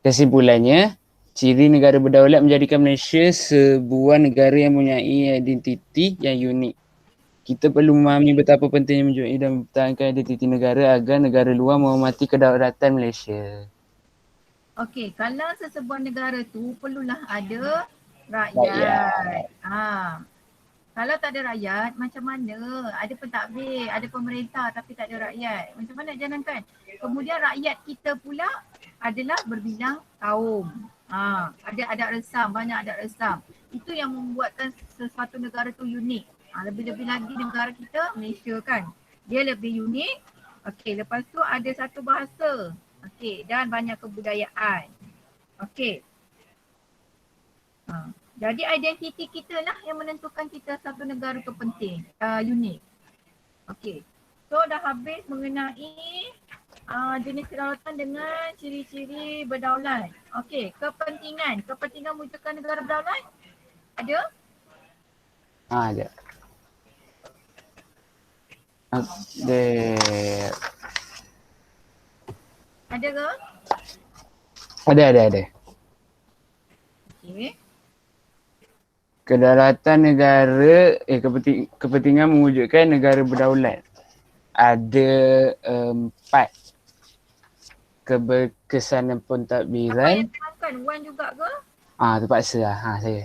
Kesimpulannya, ciri negara berdaulat menjadikan Malaysia sebuah negara yang mempunyai identiti yang unik. Kita perlu memahami betapa pentingnya menjunjung dan mempertahankan identiti negara agar negara luar menghormati kedaulatan Malaysia. Okey, kalau sesebuah negara tu perlulah ada rakyat. Kalau tak ada rakyat, macam mana? Ada pentadbir, ada pemerintah tapi tak ada rakyat. Macam mana jalankan? Kemudian rakyat kita pula adalah berbilang kaum. Ada adat resam, banyak adat resam. Itu yang membuatkan sesuatu negara tu unik. Lebih-lebih lagi negara kita, Malaysia kan. Dia lebih unik. Okey, lepas tu ada satu bahasa. Okey, dan banyak kebudayaan. Okey. Jadi identiti kita lah yang menentukan kita satu negara tu penting, unik. Okey. So dah habis mengenai jenis kedaulatan dengan ciri-ciri berdaulat. Okey, kepentingan mewujudkan negara berdaulat? Ada? Ada. Ada ke? Ada. Okey. Kedaulatan negara, kepentingan mewujudkan negara berdaulat. Ada 4. Keberkesanan pentadbiran. Apa yang terangkan? Wan juga ke? Terpaksa lah saya.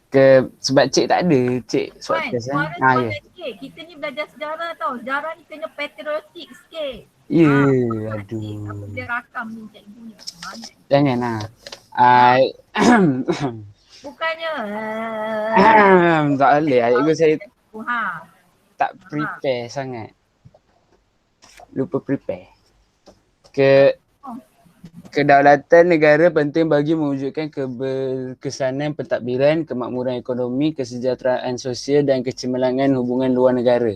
Sebab cik tak ada, cik swab Wan, test suara ya. semangat sikit. Kita ni belajar sejarah tau. Sejarah ni kena patriotik sikit. Ya, Cik, apa aduh. dia rakam ni cikgu ni. Semangat. Jangan lah. Bukannya. Tak boleh, cikgu saya Ha. tak prepare sangat. Lupa prepare. Kedaulatan negara penting bagi mewujudkan keberkesanan pentadbiran, kemakmuran ekonomi, kesejahteraan sosial dan kecemerlangan hubungan luar negara.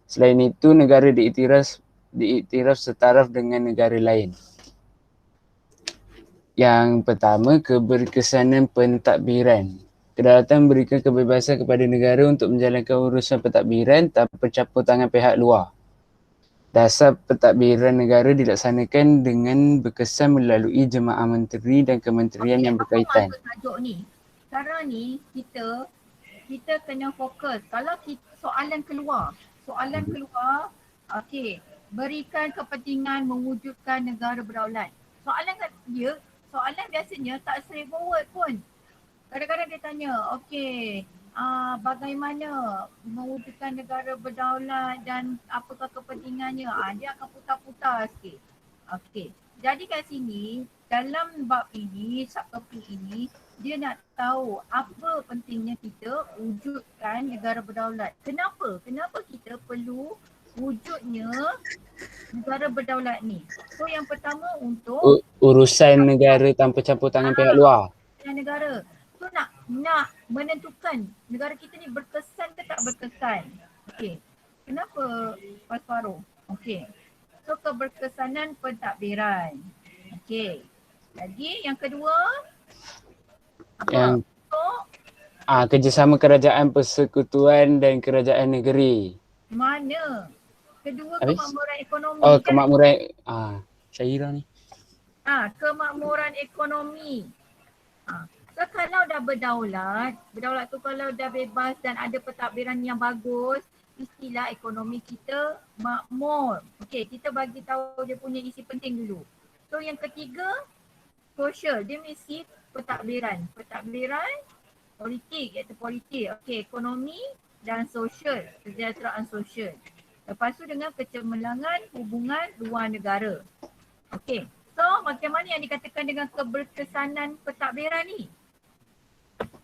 Selain itu, negara diiktiraf setaraf dengan negara lain. Yang pertama, keberkesanan pentadbiran. Kedaulatan memberikan kebebasan kepada negara untuk menjalankan urusan pentadbiran tanpa campur tangan pihak luar. Dasar pentadbiran negara dilaksanakan dengan berkesan melalui jemaah menteri dan kementerian yang berkaitan. Apa tajuk ni? Sekarang ni kita kena fokus. Kalau soalan keluar, okey, berikan kepentingan mewujudkan negara berdaulat. Soalan biasanya tak straightforward pun. Kadang-kadang dia tanya, okey, bagaimana mewujudkan negara berdaulat dan apakah kepentingannya? Dia akan putar-putar sikit. Okey. Jadi kat sini dalam bab ini, subtopik ini, dia nak tahu apa pentingnya kita wujudkan negara berdaulat. Kenapa? Kenapa kita perlu wujudnya negara berdaulat ni? So yang pertama untuk Urusan negara tanpa campur tangan pihak luar. negara. So nak menentukan negara kita ni berkesan ke tak berkesan. Okey. Kenapa Pak Farouk? Okey. So keberkesanan pentadbiran. Okey. Jadi yang kedua Yang untuk kerjasama kerajaan persekutuan dan kerajaan negeri. mana? Kedua Habis? kemakmuran ekonomi. Oh, kan? kemakmuran Syairah ni. Kemakmuran ekonomi. So kalau dah berdaulat tu kalau dah bebas dan ada pentadbiran yang bagus, istilah ekonomi kita makmur. Okey, kita bagi tahu dia punya isi penting dulu. So yang ketiga, sosial. Dia mesti pentadbiran. Pentadbiran, politik, iaitu politik. Okey, ekonomi dan sosial, kesejahteraan sosial. Lepas tu dengan kecemerlangan hubungan luar negara. Okey. So macam mana yang dikatakan dengan keberkesanan pentadbiran ni?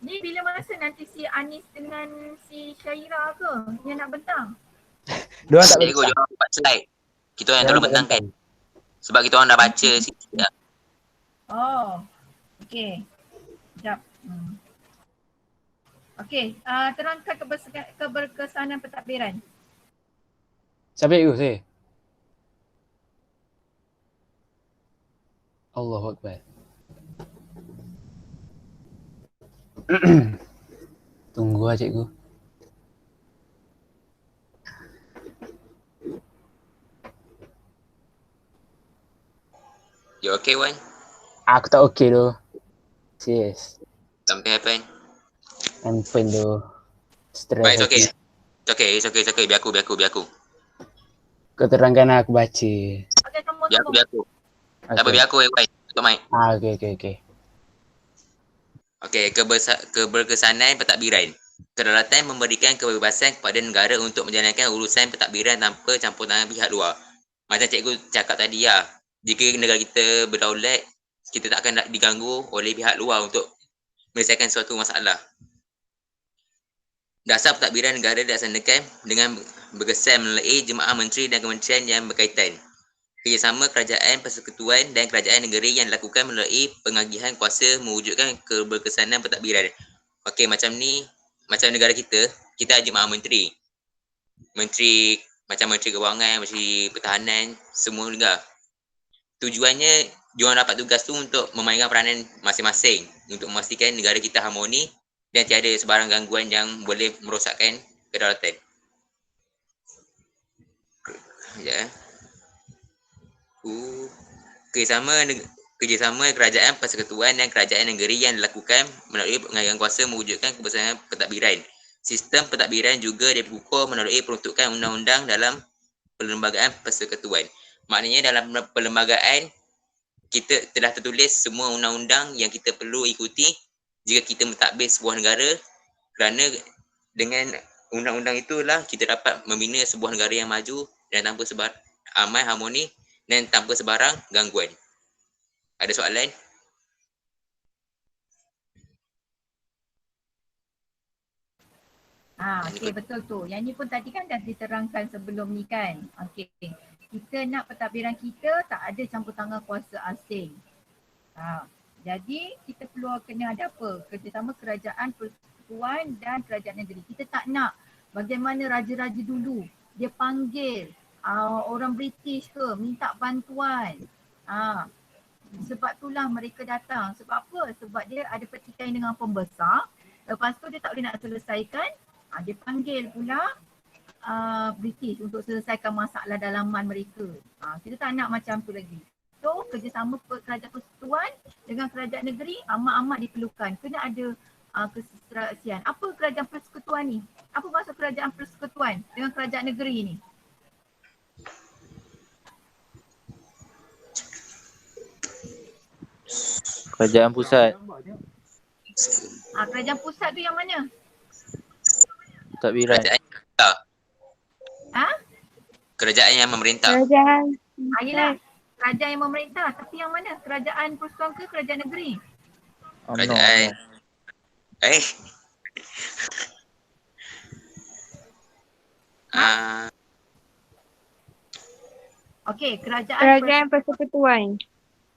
Ni bila masa nanti si Anis dengan si Syairah ke yang nak bentang? Diorang tak Cikgu boleh. jangan buat slide. Kita orang yang terlalu bentangkan. Sebab kita orang dah baca sikit dah. Oh. Okey. Sekejap. Okey, terangkan keberkesanan pentadbiran. Siapa cikgu saya? Allahu Akbar. Tunggu lah cikgu. You okay, Wan? Aku tak okey tu. Serius. Something happen? Handphone tu. Stress. Baik, it's okay. Biar aku. Kau terangkan lah, aku baca. Okey, tunggu. Biar aku. Tak apa, biar aku, Wan. Tutup mic. Okey. Okey, keberkesanan pentadbiran. Kedaulatan memberikan kebebasan kepada negara untuk menjalankan urusan pentadbiran tanpa campur tangan pihak luar. Macam cikgu cakap tadi lah, jika negara kita berdaulat, kita tak akan diganggu oleh pihak luar untuk menyelesaikan suatu masalah. Dasar pentadbiran negara dilaksanakan dengan berkesan melalui jemaah menteri dan kementerian yang berkaitan. Kerjasama kerajaan persekutuan dan kerajaan negeri yang dilakukan melalui pengagihan kuasa mewujudkan keberkesanan pentadbiran. Okey, macam ni, macam negara kita ada jemaah menteri. Menteri, macam Menteri Kewangan, Menteri Pertahanan, semua juga. Tujuannya, diorang dapat tugas tu untuk memainkan peranan masing-masing untuk memastikan negara kita harmoni dan tiada sebarang gangguan yang boleh merosakkan kedaulatan. Sekejap. Kerjasama kerajaan persekutuan dan kerajaan negeri yang dilakukan melalui pengagihan kuasa mewujudkan keberkesanan pentadbiran. Sistem pentadbiran juga diukur melalui peruntukan undang-undang dalam perlembagaan persekutuan. Maknanya dalam perlembagaan kita telah tertulis semua undang-undang yang kita perlu ikuti jika kita mentadbir sebuah negara kerana dengan undang-undang itulah kita dapat membina sebuah negara yang maju dan tanpa aman, harmoni dan tanpa sebarang gangguan. Ada soalan? Okey, betul tu. Yang ni pun tadi kan dah diterangkan sebelum ni kan. Okey. Kita nak pentadbiran kita tak ada campur tangan kuasa asing. Jadi kita perlu kena ada apa? Kerjasama kerajaan, persekutuan dan kerajaan negeri. Kita tak nak bagaimana raja-raja dulu dia panggil orang British ke minta bantuan. Sebab itulah mereka datang. Sebab apa? Sebab dia ada pertikaian dengan pembesar. Lepas tu dia tak boleh nak selesaikan. Dia panggil pula British untuk selesaikan masalah dalaman mereka. Kita tak nak macam tu lagi. So kerjasama kerajaan persekutuan dengan kerajaan negeri amat-amat diperlukan. Kena ada keserasian. Apa kerajaan persekutuan ni? Apa maksud kerajaan persekutuan dengan kerajaan negeri ni? Kerajaan pusat. Kerajaan pusat tu yang mana? Pentadbiran. Kerajaan yang memerintah. Kerajaan. Yelah, kerajaan yang memerintah. Tapi yang mana? Kerajaan persekutuan ke kerajaan negeri? Kerajaan. Okey, kerajaan persekutuan.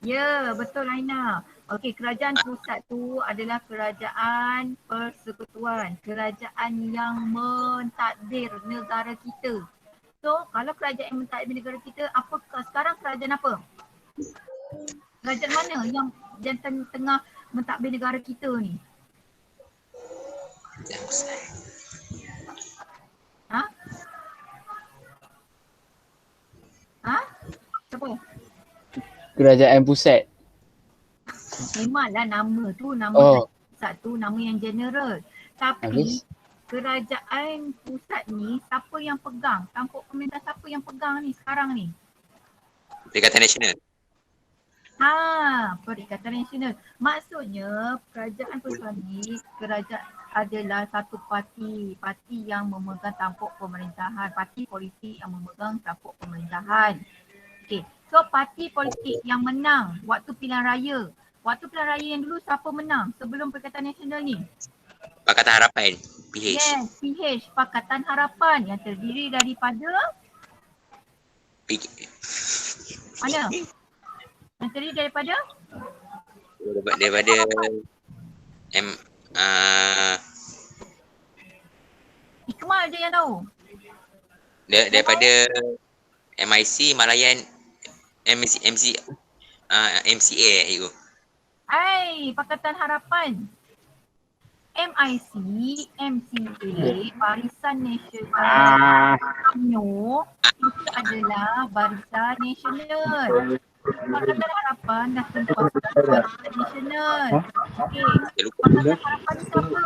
Ya, betul Aina. Okey, kerajaan pusat tu adalah kerajaan persekutuan. Kerajaan yang mentadbir negara kita. So, kalau kerajaan yang mentadbir negara kita, sekarang kerajaan apa? Kerajaan mana yang tengah mentadbir negara kita ni? Siapa? Kerajaan pusat. Memanglah nama tu, nama pusat tu nama yang general. Tapi kerajaan pusat ni siapa yang pegang? Tampuk pemerintah siapa yang pegang ni sekarang ni? Perikatan Nasional. Perikatan Nasional. Maksudnya kerajaan pusat ni adalah satu parti yang memegang tampuk pemerintahan, parti politik yang memegang tampuk pemerintahan. Okey. So parti politik yang menang waktu pilihan raya. Waktu pilihan raya yang dulu siapa menang sebelum Perikatan Nasional ni? Pakatan Harapan, PH. Yes, PH, Pakatan Harapan yang terdiri daripada mana? Yang terdiri daripada Iqmal je yang tahu. Daripada MIC, Malayan, MCA itu. Pakatan Harapan. MIC, MCA, Barisan Nasional UMNO itu adalah Barisan Nasional. Pakatan Harapan dah tuntaskan Barisan Nasional. Okey, Pakatan Harapan ni siapa?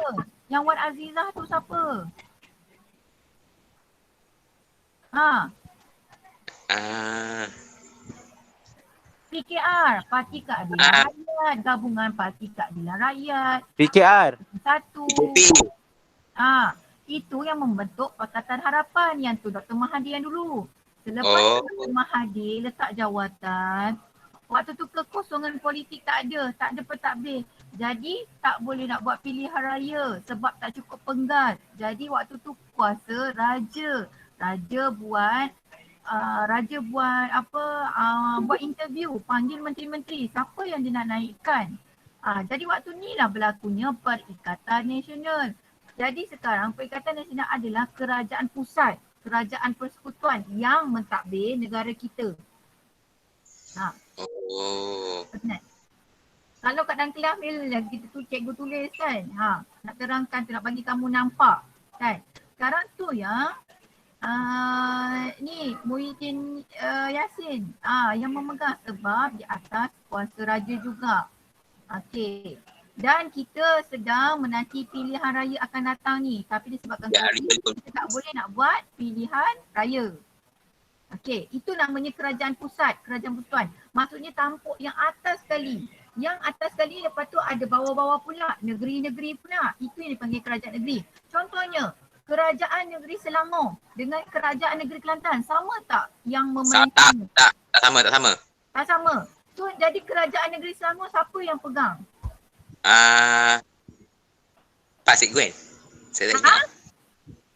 Yang Wan Azizah tu siapa? PKR, Parti Keadilan Rakyat, Gabungan Parti Keadilan Rakyat. PKR. Satu. Itu yang membentuk Pakatan Harapan yang tu Dr. Mahathir yang dulu. Selepas Dr. Mahathir letak jawatan, waktu tu kekosongan politik tak ada pentadbir. Jadi tak boleh nak buat pilihan raya sebab tak cukup penggat. Jadi waktu tu kuasa raja. Buat interview, panggil menteri-menteri siapa yang dia nak naikkan. Jadi waktu ni lah berlakunya Perikatan Nasional. Jadi sekarang Perikatan Nasional adalah kerajaan pusat, kerajaan persekutuan yang mentadbir negara kita. Penat. Kalau kat dalam kelas kita tu cikgu tulis kan, nak terangkan tu, nak bagi kamu nampak kan. Sekarang tu yang ni Muhyiddin Yassin yang memegang sebab di atas kuasa raja juga. Okey. Dan kita sedang menanti pilihan raya akan datang ni. Tapi disebabkan COVID, kita tak boleh nak buat pilihan raya. Okey, itu namanya kerajaan pusat, kerajaan persekutuan. Maksudnya tampuk yang atas sekali Yang atas sekali, lepas tu ada bawah-bawah pula, negeri-negeri pula. Itu yang dipanggil kerajaan negeri. Contohnya, kerajaan negeri Selangor dengan kerajaan negeri Kelantan sama tak yang memerintahnya? Tak sama, tak sama. Tak sama. So jadi kerajaan negeri Selangor siapa yang pegang? Pak Siguen. Saya tak ingat.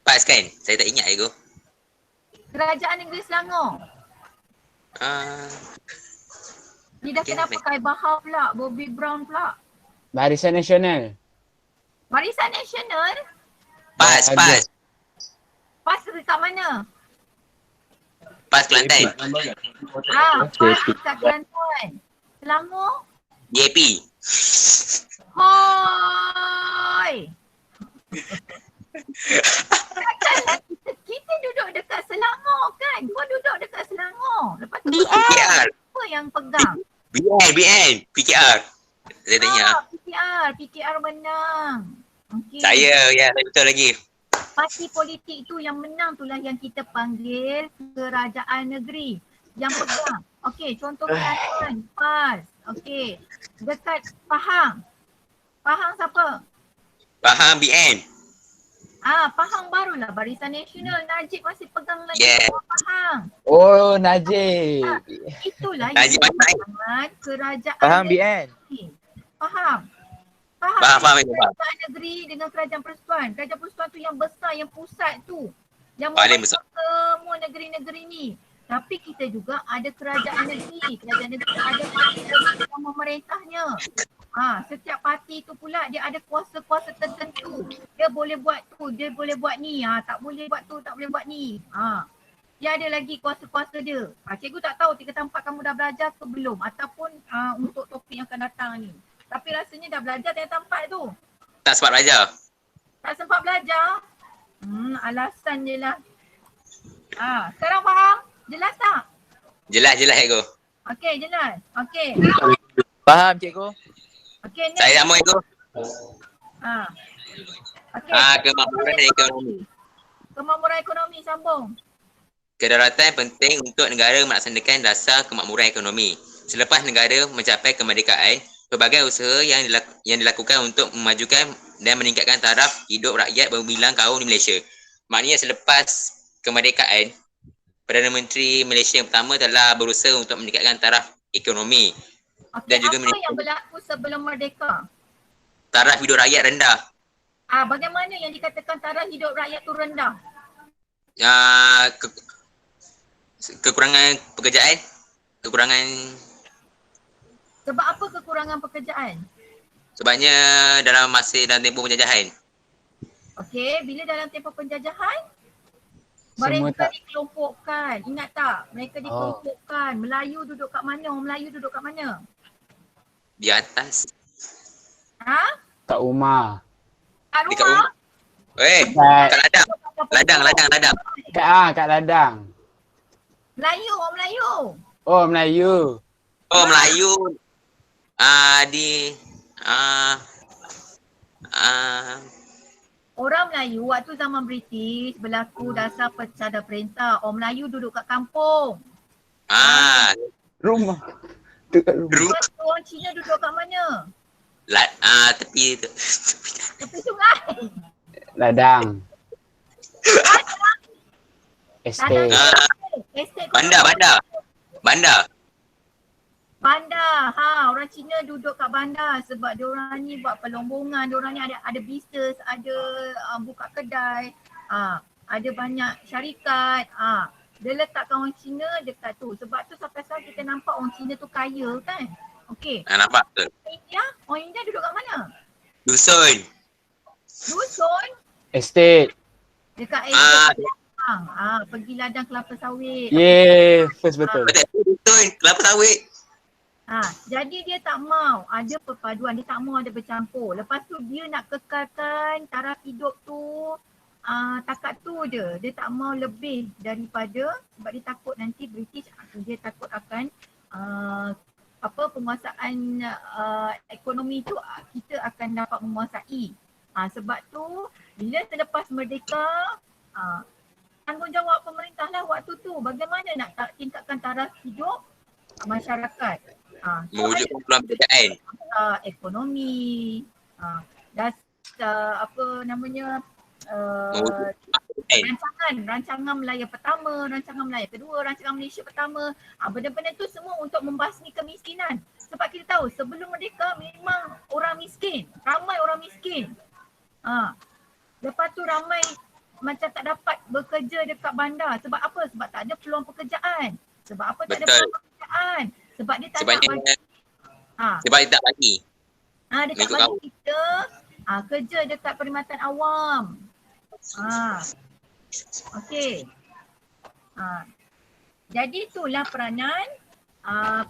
Pas kan? Saya tak ingat Ego. Kerajaan negeri Selangor. Dia dah kena pakai Bahar pula, Bobby Brown pula. Barisan Nasional. Barisan Nasional? Pas. Pas dekat mana? Pas Kelantan. Pas dekat Kelantan. Selangor? JP. Hoi! Kita duduk dekat Selangor kan? Kau duduk dekat Selangor. Lepas tu PKR. apa yang pegang? BN. PKR. Saya tanya. PKR menang. Okay. Saya betul lagi. Parti politik tu yang menang itulah yang kita panggil kerajaan negeri yang pegang. Okey, contoh Kelantan, PAS. Okey, dekat Pahang. Pahang siapa? Pahang BN. Pahang barulah Barisan Nasional. Najib masih pegang lagi Pahang. Oh, Najib. Itulah Najib yang disebut kerajaan Faham negeri. BN. Faham. Faham. Kerajaan negeri dengan kerajaan persekutuan. Kerajaan persekutuan tu yang besar, yang pusat tu. Yang Paling besar. semua negeri-negeri ni. Tapi kita juga ada kerajaan negeri. Kerajaan negeri ada parti yang memerintahnya. Setiap parti tu pula dia ada kuasa-kuasa tertentu. Dia boleh buat tu, dia boleh buat ni. Tak boleh buat tu, tak boleh buat ni. Dia ada lagi kuasa-kuasa dia. Cikgu tak tahu 3 tempat kamu dah belajar ke belum. Ataupun untuk topik yang akan datang ni. Tapi rasanya dah belajar 3 tempat tu. Tak sempat belajar. Tak sempat belajar? Alasan je lah. Sekarang faham? Jelas tak? Jelas Ego. Okey, jelas. Okey. Faham cikgu? Okey, next. Saya sama Ego. Okey. Kemakmuran ekonomi. Kemakmuran ekonomi sambung. Kedaulatan penting untuk negara melaksanakan dasar kemakmuran ekonomi. Selepas negara mencapai kemerdekaan, pelbagai usaha yang dilakukan untuk memajukan dan meningkatkan taraf hidup rakyat berbilang kaum di Malaysia. Maknanya selepas kemerdekaan, Perdana Menteri Malaysia yang pertama telah berusaha untuk meningkatkan taraf ekonomi. Okey, Dan juga apa yang berlaku sebelum merdeka? Taraf hidup rakyat rendah. Bagaimana yang dikatakan taraf hidup rakyat tu rendah? Kekurangan pekerjaan. Sebab apa kekurangan pekerjaan? Sebabnya dalam tempoh penjajahan. Okey, bila dalam tempoh penjajahan? Semua Mereka tak- dikelompokkan. Ingat tak? Mereka dikelompokkan. Melayu duduk kat mana? Orang Melayu duduk kat mana? Di atas. Kat rumah. Kat Dekat rumah? kat ladang. Ladang. Kat ladang. Melayu, orang Melayu. Oh, Melayu. Oh, Melayu. Orang Melayu waktu zaman British berlaku dasar Persada Perintah. Orang Melayu duduk kat kampung. Rumah. Dekat rumah. Lepas tu orang Cina duduk kat mana? Tepi tu. Tepi sungai. Ladang. Estate. Estate Bandar. Bandar. Orang Cina duduk kat bandar sebab diorang ni buat pelombongan, diorang ni ada bisnes, ada buka kedai, ada banyak syarikat. Dia letakkan orang Cina dekat tu. Sebab tu sampai sekarang kita nampak orang Cina tu kaya kan. Okey. Nampak tu. Orang India duduk kat mana? Dusun. Dusun Estate. dekat area pergi ladang kelapa sawit. Yeah, first betul. Dusun, kelapa sawit. Jadi dia tak mau ada perpaduan, dia tak mau ada bercampur. Lepas tu dia nak kekalkan taraf hidup tu takat tu je. Dia tak mau lebih daripada sebab dia takut nanti British, dia takut akan penguasaan ekonomi tu kita akan dapat menguasai. Sebab tu bila selepas merdeka tanggungjawab pemerintah lah waktu tu bagaimana nak tingkatkan taraf hidup masyarakat. Mewujudkan peluang pekerjaan. dasar ekonomi, dasar apa namanya, rancangan Melayu pertama, rancangan Melayu kedua, rancangan Malaysia pertama. Benda-benda tu semua untuk membasmi kemiskinan. Sebab kita tahu sebelum merdeka memang orang miskin, ramai orang miskin. Lepas tu ramai macam tak dapat bekerja dekat bandar. Sebab apa? Sebab tak ada peluang pekerjaan. Sebab apa tak ada peluang pekerjaan? Sebab dia tak nak bagi. Sebab dia tak bagi. Dia tak bagi kita kerja dekat perkhidmatan awam. Okey. Jadi itulah peranan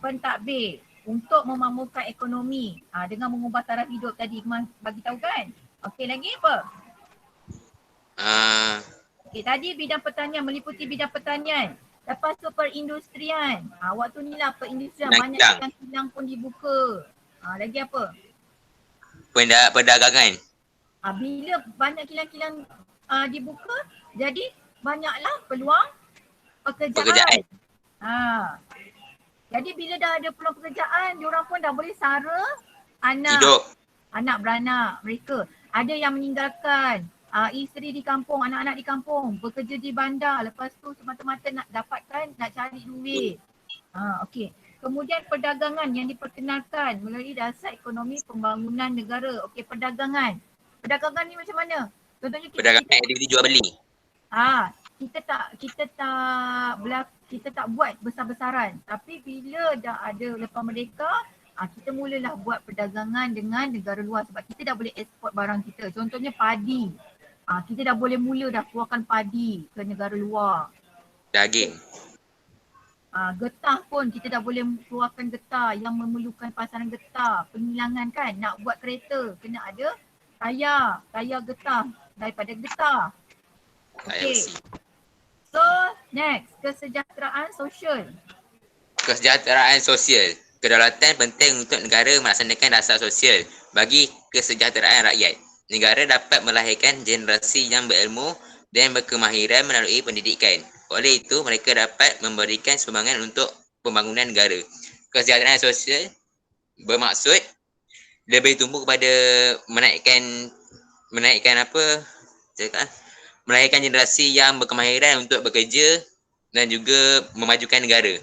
pentadbir untuk memamurkan ekonomi dengan mengubah taraf hidup tadi Mas bagi tahu kan. Okey, lagi apa? Okey, tadi bidang pertanian meliputi bidang pertanian. Lepas tu perindustrian. Waktu ni lah perindustrian banyak kilang-kilang pun dibuka. Lagi apa? Perdagangan. Bila banyak kilang-kilang dibuka, jadi banyaklah peluang pekerjaan. Jadi bila dah ada peluang pekerjaan, diorang pun dah boleh sara anak beranak mereka. Ada yang meninggalkan isteri di kampung, anak-anak di kampung, bekerja di bandar, lepas tu semata-mata nak dapatkan, nak cari duit. Okey. Kemudian perdagangan yang diperkenalkan melalui dasar ekonomi pembangunan negara. Okey, perdagangan. Perdagangan ni macam mana? Contohnya perdagangan aktiviti jual beli. Kita tak buat besar-besaran. Tapi bila dah ada lepas merdeka, kita mulalah buat perdagangan dengan negara luar sebab kita dah boleh eksport barang kita. Contohnya padi. Kita dah boleh mula dah keluarkan padi ke negara luar. Daging. Getah pun kita dah boleh keluarkan getah yang memerlukan pasaran getah. Penghilangan kan, nak buat kereta kena ada tayar getah daripada getah. Okay. So next, kesejahteraan sosial. Kesejahteraan sosial. Kedaulatan penting untuk negara melaksanakan dasar sosial bagi kesejahteraan rakyat. Negara dapat melahirkan generasi yang berilmu dan berkemahiran melalui pendidikan. Oleh itu, mereka dapat memberikan sumbangan untuk pembangunan negara. Kesejahteraan sosial bermaksud lebih tumbuh kepada melahirkan generasi yang berkemahiran untuk bekerja dan juga memajukan negara.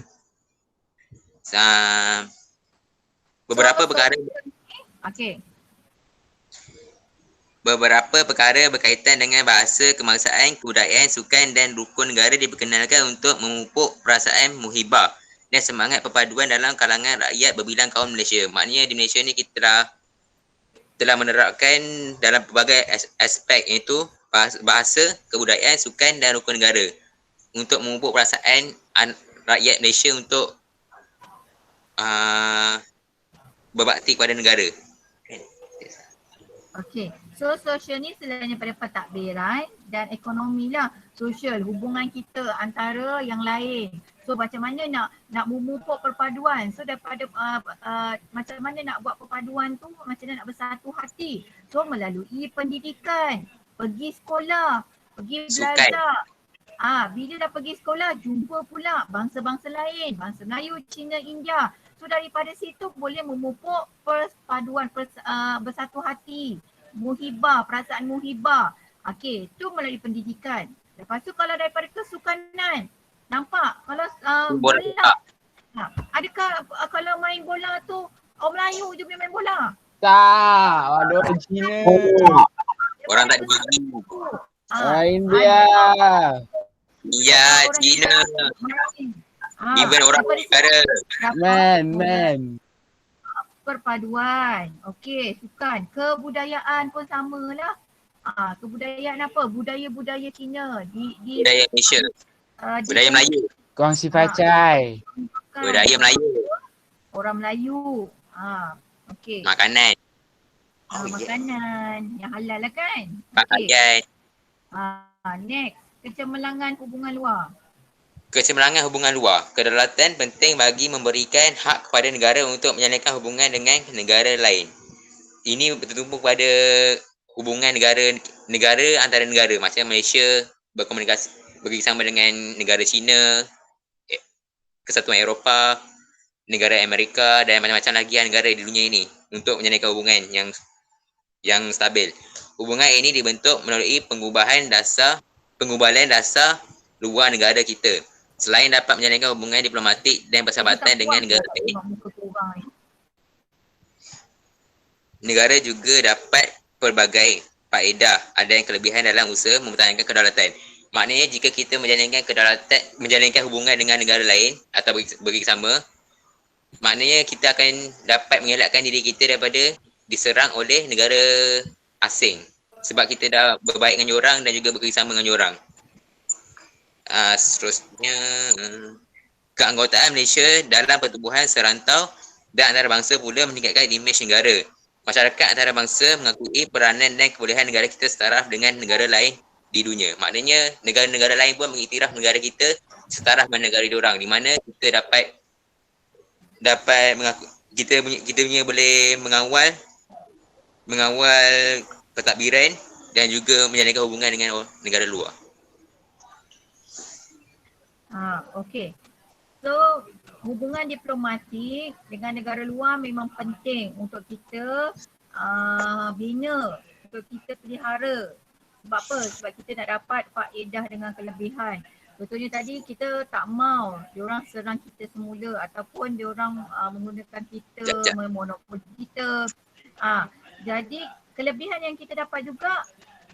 Beberapa perkara berkaitan dengan bahasa, kebangsaan, kebudayaan, sukan dan rukun negara diperkenalkan untuk memupuk perasaan muhibah dan semangat perpaduan dalam kalangan rakyat berbilang kaum Malaysia. Maknanya di Malaysia ni kita telah menerapkan dalam pelbagai aspek iaitu bahasa, kebudayaan, sukan dan rukun negara untuk memupuk perasaan rakyat Malaysia untuk berbakti kepada negara. Okey. So sosial ni selain daripada pentadbiran dan ekonomi lah. Sosial, hubungan kita antara yang lain. So macam mana nak memupuk perpaduan. So daripada macam mana nak buat perpaduan tu, macam mana nak bersatu hati. So melalui pendidikan, pergi sekolah, pergi belajar. Bila dah pergi sekolah, jumpa pula bangsa-bangsa lain, bangsa Melayu, Cina, India. So daripada situ boleh memupuk perpaduan, bersatu hati. Muhibah, perasaan muhibah. Okey, tu melalui pendidikan. Lepas tu kalau daripada kesukanan, nampak kalau bola. Adakah kalau main bola tu orang Melayu je boleh main bola? Tak, ada orang Cina. Orang tak gigi. Orang India. Ya, Cina. Even orang negara. Man. Perpaduan. Okey, sukan. Kebudayaan pun samalah. Kebudayaan apa? Budaya-budaya Cina di budaya Malaysia. Budaya Melayu. Kongsi pacai. Budaya Melayu. Orang Melayu. Okey. Makanan. Makanan yang halal lah kan? Pakaian. Next, kecemerlangan hubungan luar. Kecemerlangan hubungan luar. Kedaulatan penting bagi memberikan hak kepada negara untuk menjalankan hubungan dengan negara lain. Ini bertumpu pada hubungan negara antara negara. Macam Malaysia bekerjasama dengan negara China, Kesatuan Eropah negara Amerika dan macam-macam lagi negara di dunia ini untuk menjadikan hubungan yang stabil. Hubungan ini dibentuk melalui pengubahan dasar luar negara kita. Selain dapat menjalinkan hubungan diplomatik dan persahabatan dengan negara lain, negara juga dapat pelbagai faedah, ada yang kelebihan dalam usaha mempertahankan kedaulatan. Maknanya jika kita menjalinkan hubungan dengan negara lain atau bekerjasama, maknanya kita akan dapat mengelakkan diri kita daripada diserang oleh negara asing. Sebab kita dah berbaik dengan orang dan juga bekerjasama dengan orang. Seterusnya, keanggotaan Malaysia dalam pertubuhan serantau dan antarabangsa pula meningkatkan imej negara. Masyarakat antarabangsa mengakui peranan dan kebolehan negara kita setaraf dengan negara lain di dunia. Maknanya negara-negara lain pun mengiktiraf negara kita setaraf dengan negara diorang, di mana kita dapat mengaku, kita punya boleh mengawal pentadbiran dan juga menjalinkan hubungan dengan negara luar. Okey. So, hubungan diplomatik dengan negara luar memang penting untuk kita bina, untuk kita pelihara. Sebab apa? Sebab kita nak dapat faedah dengan kelebihan. Contohnya tadi kita tak mau diorang serang kita semula ataupun diorang menggunakan kita, memonopoli kita. Jadi kelebihan yang kita dapat juga,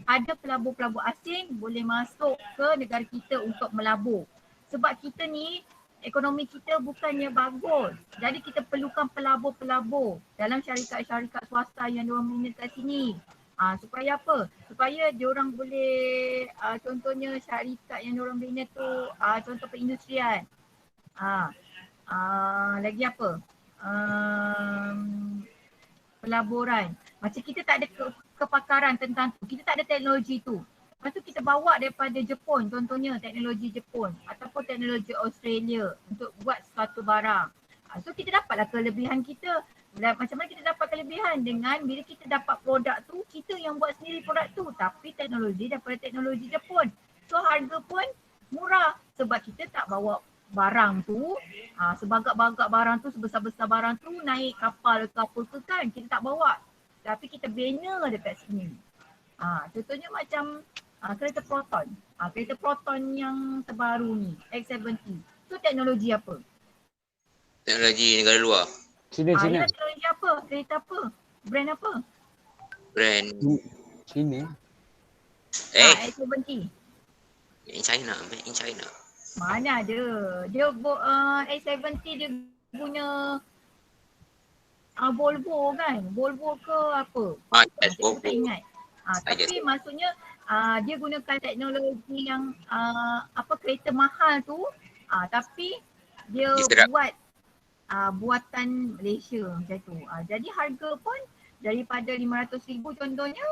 ada pelabur-pelabur asing boleh masuk ke negara kita untuk melabur. Sebab kita ni, ekonomi kita bukannya bagus. Jadi kita perlukan pelabur-pelabur dalam syarikat-syarikat swasta yang diorang bina kat sini. Supaya apa? Supaya diorang boleh, contohnya syarikat yang diorang bina tu, contoh perindustrian. Lagi apa? Pelaburan. Macam kita tak ada kepakaran tentang tu, kita tak ada teknologi tu. Lepas tu kita bawa daripada Jepun, contohnya teknologi Jepun ataupun teknologi Australia untuk buat suatu barang. So kita dapatlah kelebihan kita. Macam mana kita dapat kelebihan? Dengan bila kita dapat produk tu, kita yang buat sendiri produk tu, tapi teknologi daripada teknologi Jepun. So harga pun murah sebab kita tak bawa barang tu, sebagak-bagak barang tu, sebesar-besar barang tu naik kapal ke apa ke kan, kita tak bawa. Tapi kita bina dekat sini. Contohnya macam kereta Proton. Kereta Proton yang terbaru ni, X70. Tu teknologi apa? Teknologi negara luar. Cina. Teknologi apa? Kereta apa? Brand apa? Brand Cina. X70. Made in China. Mana ada. Dia X70 dia punya Volvo kan? Volvo ke apa? Volvo. Tak ingat. Tapi maksudnya dia gunakan teknologi yang kereta mahal tu, tapi dia buat buatan Malaysia macam tu. Jadi harga pun daripada 500,000 contohnya,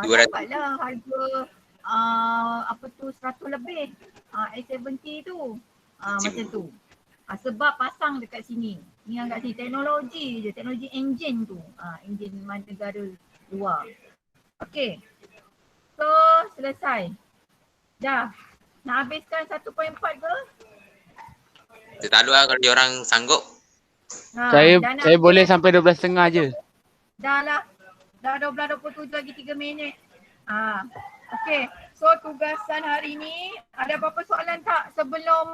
dapatlah harga 100 lebih X70 tu. Macam tu. Sebab pasang dekat sini. Ni yang kat sini teknologi je, teknologi enjin tu. Enjin negara luar. Okey. So selesai. Dah. Nak habiskan 1.4 ke? Dia tak lah kalau dia orang sanggup. Saya boleh sampai 12.30 je. Dah lah. Dah 12.27 lagi 3 minit. Okey. So tugasan hari ni, ada apa-apa soalan tak sebelum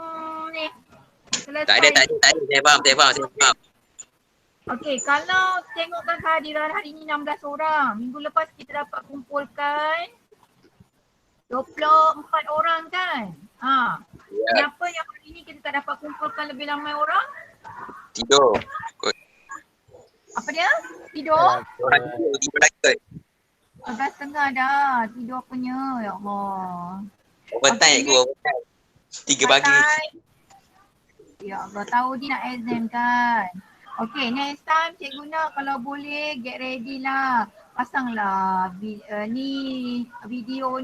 ni? Selesai. Tak ada. Saya faham. Okey, kalau tengokkan kehadiran hari ni 16 orang. Minggu lepas kita dapat kumpulkan 24 orang kan? Kenapa yang hari ni kita tak dapat kumpulkan lebih ramai orang? Tidur. Apa dia? Tidur? Orang tidur lagi. 12.30 dah. Tidur apanya? Ya Allah. Overtime aku. 3 pagi. Ya Allah, tahu dia nak exam kan? Okay, next time cikgu nak kalau boleh get ready lah. Pasanglah video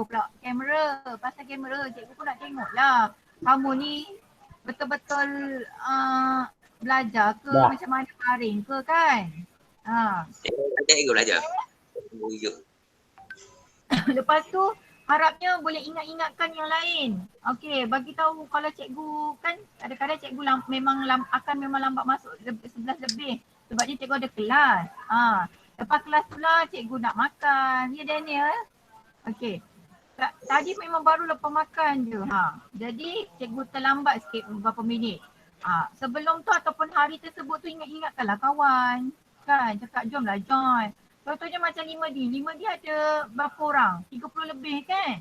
pula kamera. Pasang kamera, cikgu pun nak tengok lah. Kamu ni betul-betul belajar ke macam mana daring ke kan? Cikgu belajar. Lepas tu harapnya boleh ingat-ingatkan yang lain. Okey, bagi tahu kalau cikgu kan kadang-kadang cikgu memang lambat masuk 11 lebih sebabnya cikgu ada kelas. Lepas kelas pula cikgu nak makan. Ya Daniel? Okey. Tadi memang baru lepas makan je. Jadi cikgu terlambat sikit beberapa minit. Sebelum tu ataupun hari tersebut tu ingatkanlah kawan. Kan cakap jomlah join. Contohnya macam 5D. 5D ada berapa orang? 30 lebih kan?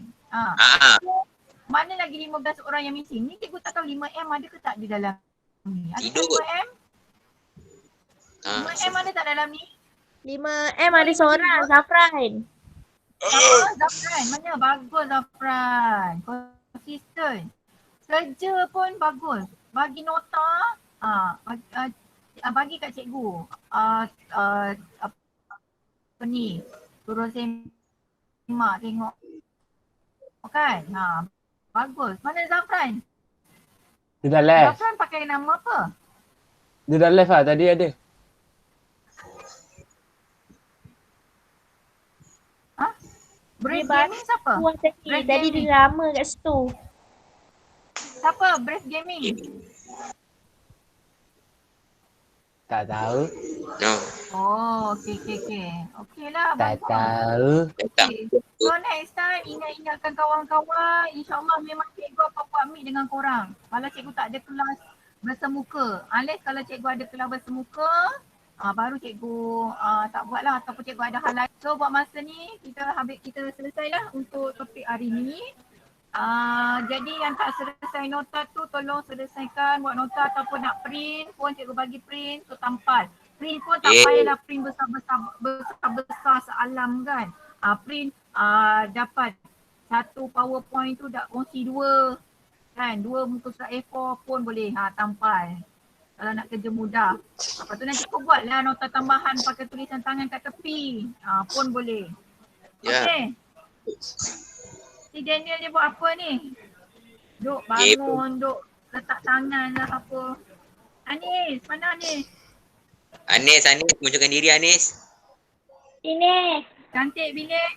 Mana lagi 15 orang yang missing? Ni cikgu tak tahu 5M ada ke tak di dalam ni? Ada Tidur. 5M? 5M ada tak dalam ni? 5M ada seorang, Zafran. Zafran. Mana? Bagus Zafran. Konsisten. Kerja pun bagus. Bagi nota, bagi kat cikgu. Apa ni? Suruh semak tengok. Kan? Bagus. Mana Zafran? Dia dah live. Zafran pakai nama apa? Dia dah live lah. Tadi ada. Brave Gaming siapa? Puas tadi dia lama kat situ. Siapa? Brave Gaming? Tak tahu. No. Oh, okey. Okey lah. Tak bagus. tahu. Okay. So next time ingatkan kawan-kawan, insyaAllah memang cikgu apa-apa ambil dengan korang. Kalau cikgu tak ada kelas bersemuka, unless kalau cikgu ada kelas bersemuka, baru cikgu tak buat lah ataupun cikgu ada hal lain. So buat masa ni kita selesai lah untuk topik hari ni. Jadi yang tak selesai nota tu tolong selesaikan buat nota ataupun nak print pun cikgu bagi print so tampal. Print pun tak payahlah print besar-besar sealam kan. Print dapat satu PowerPoint tu dah kongsi dua kan, 2 muka surat A4 pun boleh tampal. Kalau nak kerja mudah. Lepas tu nanti kau buatlah nota tambahan pakai tulisan tangan kat tepi. Pun boleh. Okay. Si Daniel dia buat apa ni? Duk bangun, duk letak tangan lah apa. Anis, mana Anis? Anis, munculkan diri Anis. Ini. Cantik bilik.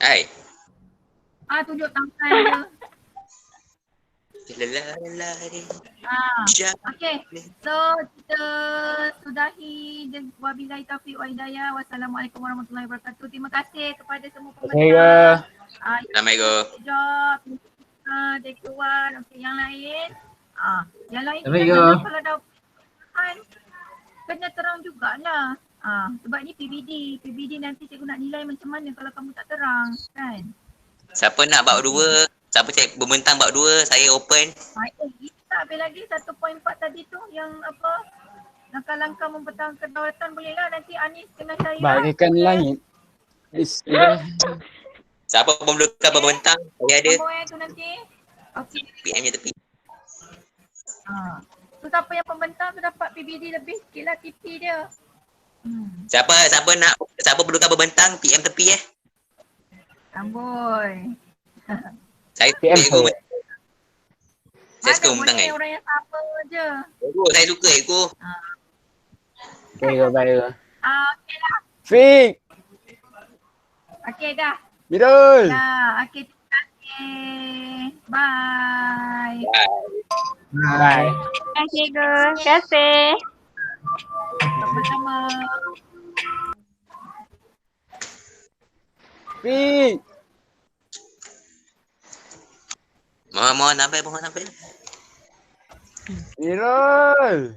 Hai. Tunjuk tangan dia. Okay. So kita sudahi wabillahi taufiq wa hidayah. Wassalamualaikum warahmatullahi wabarakatuh. Terima kasih kepada semua pemerintah. Assalamualaikum. Job. Thank you Wan. Okay, yang lain. Yang lain Assalamualaikum. kalau dah kena terang jugalah. Sebab ni PBD nanti cikgu nak nilai macam mana kalau kamu tak terang kan. Siapa nak bab 2? Siapa cek berbentang bab 2? Saya open. Tak habis lagi 1.4 tadi tu yang apa? Langkah-langkah mempertahankan kedaulatan boleh lah nanti Anis kena saya. Bagaikan langit. Siapa memerlukan berbentang? Saya ada. Nombor tu nanti. Okey. PM je tepi. Tu siapa yang pembentang tu dapat PBD lebih sikit lah TP dia. Siapa perlukan berbentang? PM tepi Amboi. Saya PM ikut. Saya suka Mana berbentang boleh kan. orang yang sama je. Saya suka ikut. Baik. Okey lah. Fik. Okey dah. Mirul. Dah. Okey terima kasih. Bye. Bye. Terima kasih cikgu. Terima kasih. Sama-sama. Fik. Mohon sampai. Mirul.